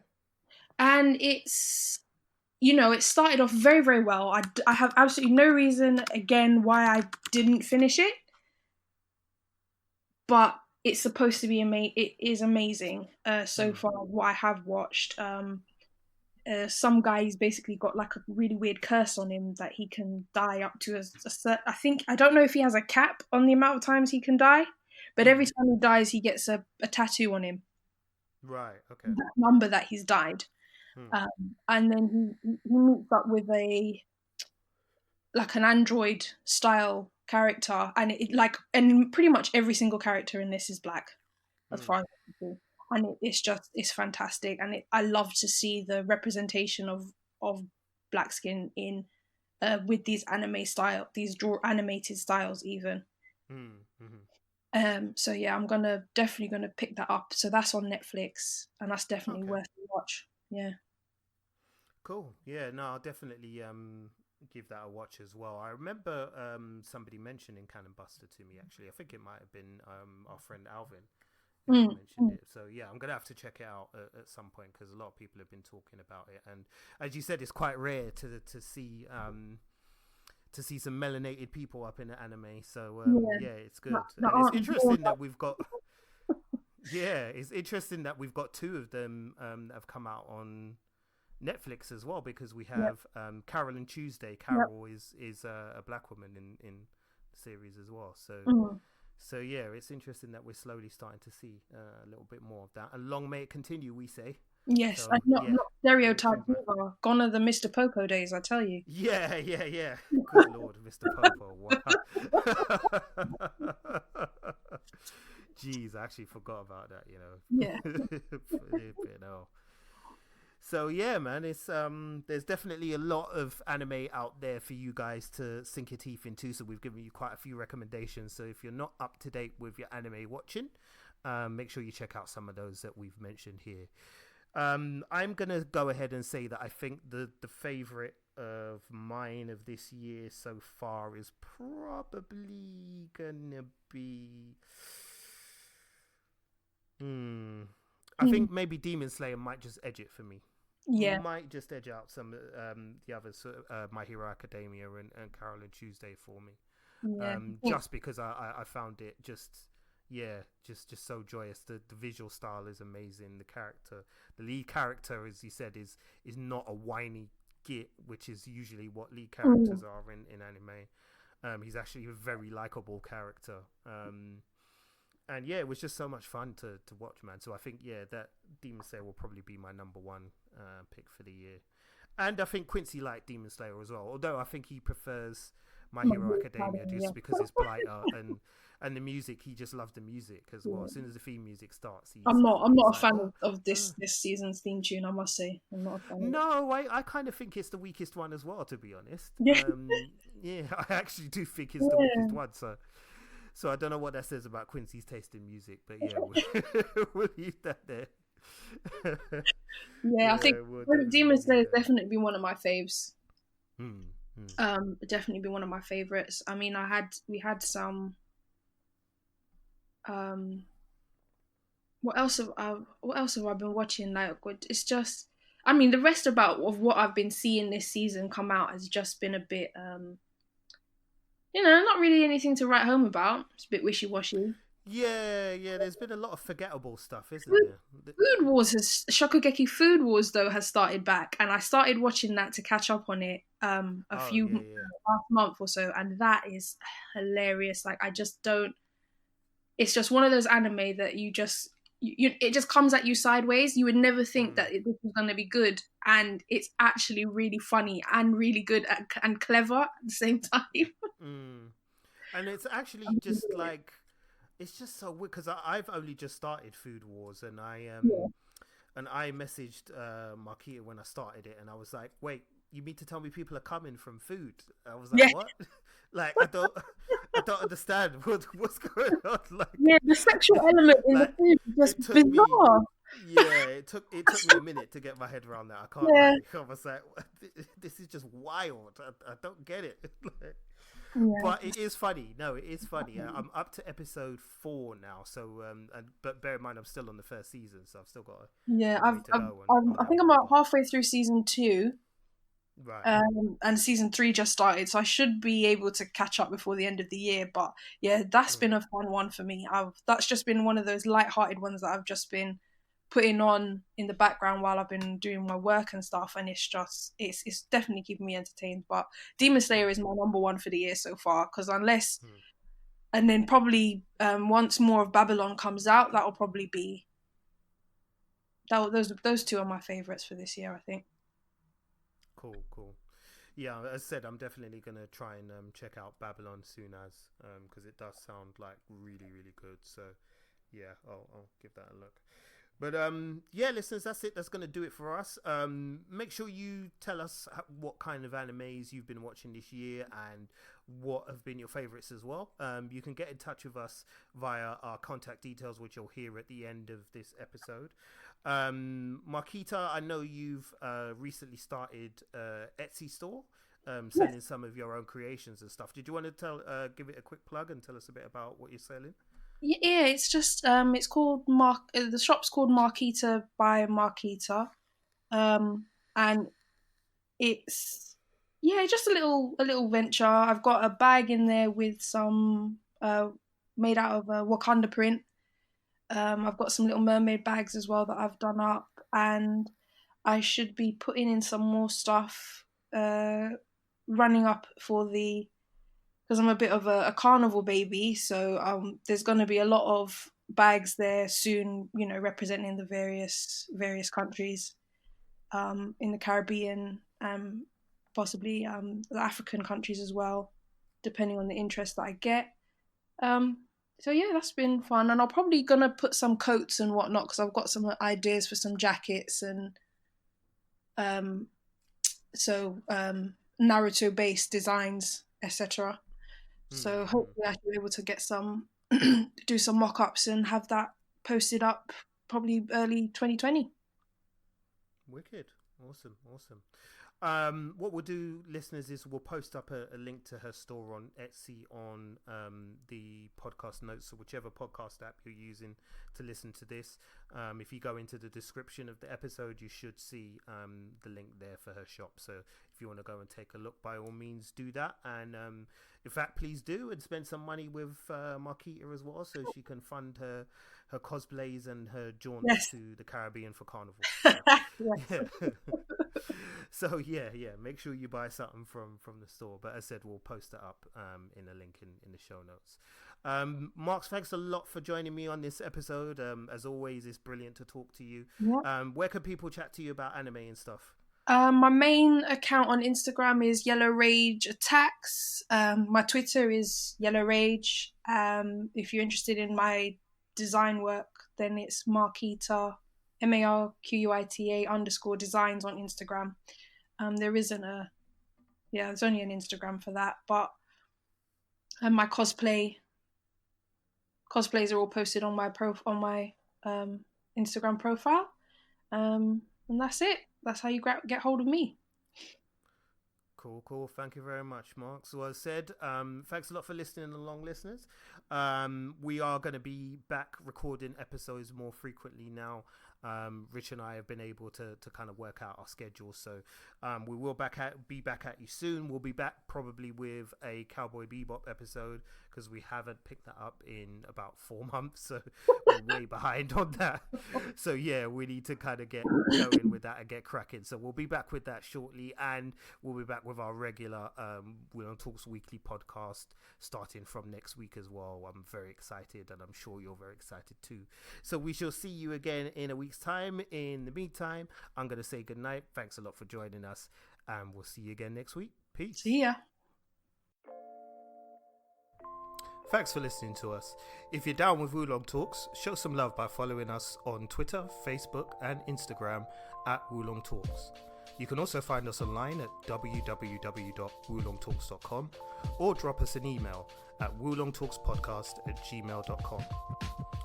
and it's you know it started off very very well. I have absolutely no reason again why I didn't finish it, but it's supposed to be it is amazing so Hmm. far what I have watched. Some guy's basically got like a really weird curse on him that he can die up to I think I don't know if he has a cap on the amount of times he can die, but every Hmm. time he dies he gets a tattoo on him, Right. Okay. that number that he's died. Hmm. And then he meets up with a like an android style character, and and pretty much every single character in this is black as Hmm. far as I can see. And it's fantastic, and I love to see the representation of black skin in with these anime style, these draw animated styles even. Hmm. Hmm. So yeah, I'm gonna definitely gonna pick that up. So that's on Netflix, and that's definitely Okay. worth a watch. Yeah. Cool. Yeah. No, I'll definitely give that a watch as well. I remember somebody mentioning Cannon Buster to me actually. I think it might have been our friend Alvin who Mm, mentioned mm. it. So yeah, I'm gonna have to check it out at some point because a lot of people have been talking about it. And as you said, it's quite rare to see some melanated people up in the anime. So Yeah, yeah, it's good, that and it's aren't born interesting that we've got. Yeah, it's interesting that we've got two of them that have come out on Netflix as well because we yeah, have Carol and Tuesday. yeah. Carol is a black woman in the series as well. So Mm. so yeah, it's interesting that we're slowly starting to see a little bit more of that. And long may it continue, we say. Yes, and So yeah, not stereotypes looking back. either. Gone are the Mr. Popo days, I tell you. Yeah, yeah, yeah. Good lord, Mr. Popo. Wow. Jeez, I actually forgot about that. Yeah, Flipping hell. So yeah, man, it's there's definitely a lot of anime out there for you guys to sink your teeth into. So we've given you quite a few recommendations. So if you're not up to date with your anime watching, make sure you check out some of those that we've mentioned here. I'm gonna go ahead and say that I think the favorite of mine of this year so far is probably gonna be. I mm. think maybe Demon Slayer might just edge it for me. Yeah, Might just edge out some the others, My Hero Academia and Carol and Tuesday for me. yeah. Just because I found it just just so joyous. The visual style is amazing. The lead character, as you said, is not a whiny git, which is usually what lead characters Mm. are in anime. He's actually a very likable character. And yeah, it was just so much fun to watch, man. So I think that Demon Slayer will probably be my number one pick for the year. And I think Quincy liked Demon Slayer as well, although I think he prefers My My Hero Hero Academia Academia, just because it's blighter and the music. He just loved the music as well. yeah. As soon as the theme music starts, I'm he's not a like, fan oh, of oh. this season's theme tune. I must say, I'm not a fan of it. No, I kind of think it's the weakest one as well, to be honest. Yeah, Yeah, I actually do think it's the weakest yeah, one. So I don't know what that says about Quincy's taste in music, but yeah, we'll leave that there. yeah. I think Yeah, we'll definitely Demon leave Slayer has that. definitely been one of my faves. Hmm. Hmm. Definitely been one of my favorites. I mean, we had some. Um, what else have I been watching? Like, it's just I mean, the rest of what I've been seeing this season come out has just been a bit, not really anything to write home about. It's a bit wishy washy. Yeah, there's been a lot of forgettable stuff, isn't Food, there? Food Wars has Shokugeki Food Wars though has started back, and I started watching that to catch up on it a Oh few yeah. last month or so, and that is hilarious. Like I just don't. It's just one of those anime that it just comes at you sideways. You would never think that this was going to be good, and it's actually really funny and really good and clever at the same time. Mm. And it's actually just like, it's just so weird because I've only just started Food Wars, and Yeah. I messaged Marquita when I started it, and I was like, "Wait, you mean to tell me people are coming from food?" I was like, Yeah, "What?" Like I don't understand what's going on. Like, yeah, the sexual element in the like food is it just took me, bizarre. yeah, it took me a minute to get my head around that. I can't Yeah, lie. I was like, "This is just wild. I don't get it." Like, yeah, but it is funny. No, it is funny. I'm up to episode 4 now. So, but bear in mind, I'm still on the first season, so I've still got yeah. a way to go on I that think I'm one. about halfway through season 2, Right. and season 3 just started, so I should be able to catch up before the end of the year. But yeah, that's been a fun one for me. That's just been one of those light-hearted ones that I've just been putting on in the background while I've been doing my work and stuff, and it's definitely keeping me entertained. But Demon Slayer is my number one for the year so far, because and then probably once more of Babylon comes out, that'll probably be those two are my favorites for this year, I think. Cool. Yeah, as I said, I'm definitely gonna try and check out Babylon soon as because it does sound like really good. So yeah, I'll give that a look. But yeah, listeners, that's it. That's going to do it for us. Make sure you tell us what kind of animes you've been watching this year and what have been your favorites as well. You can get in touch with us via our contact details, which you'll hear at the end of this episode. Marquita, I know you've recently started Etsy store, selling some of your own creations and stuff. Did you want to give it a quick plug and tell us a bit about what you're selling? Yeah, it's just it's called the shop's called Marquita by Marquita, and it's just a little venture. I've got a bag in there with some made out of Wakanda print. I've got some little mermaid bags as well that I've done up, and I should be putting in some more stuff running up for the because I'm a bit of a carnival baby, so there's going to be a lot of bags there soon, representing the various countries in the Caribbean, possibly the African countries as well, depending on the interest that I get. Um, so yeah, that's been fun, and I'm probably gonna put some coats and whatnot because I've got some ideas for some jackets and um, Naruto based designs, etc. So hopefully I should be able to get some, do some mock-ups and have that posted up probably early 2020. Wicked. Awesome. What we'll do, listeners, is we'll post up a link to her store on Etsy on the podcast notes, so whichever podcast app you're using to listen to this. If you go into the description of the episode, you should see the link there for her shop. So if you want to go and take a look, by all means, do that. And in fact, please do, and spend some money with Marquita as well, so she can fund her cosplays and her jaunts to the Caribbean for Carnival. So yeah, make sure you buy something from the store. But as I said, we'll post it up in a link in the show notes. Marks, thanks a lot for joining me on this episode. As always, it's brilliant to talk to you. Where can people chat to you about anime and stuff? My main account on Instagram is Yellow Rage Attacks. My Twitter is Yellow Rage. If you're interested in my design work, then it's Marquita, MARQUITA _designs on Instagram. There isn't there's only an Instagram for that, but my cosplays are all posted on my Instagram profile. And that's it. That's how you get hold of me. Cool. Thank you very much, Mark. So as I said, thanks a lot for listening along, listeners. We are going to be back recording episodes more frequently now. Rich and I have been able to kind of work out our schedule, so we will be back at you soon. We'll be back probably with a Cowboy Bebop episode, because we haven't picked that up in about 4 months, so we're way behind on that. So yeah, we need to kind of get going with that and get cracking. So we'll be back with that shortly, and we'll be back with our regular Wheel on Talks weekly podcast starting from next week as well. I'm very excited, and I'm sure you're very excited too. So we shall see you again in a week's time. In the meantime, I'm going to say good night. Thanks a lot for joining us, and we'll see you again next week. Peace. See ya. Thanks for listening to us. If you're down with Wulong Talks, show some love by following us on Twitter, Facebook, and Instagram at Wulong Talks. You can also find us online at www.wulongtalks.com, or drop us an email at wulongtalkspodcast@gmail.com.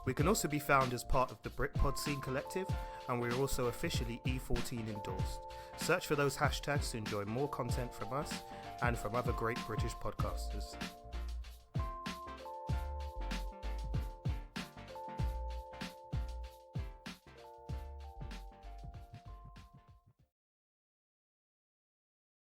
We can also be found as part of the Britpod Scene Collective, and we're also officially E14 endorsed. Search for those hashtags to enjoy more content from us and from other great British podcasters.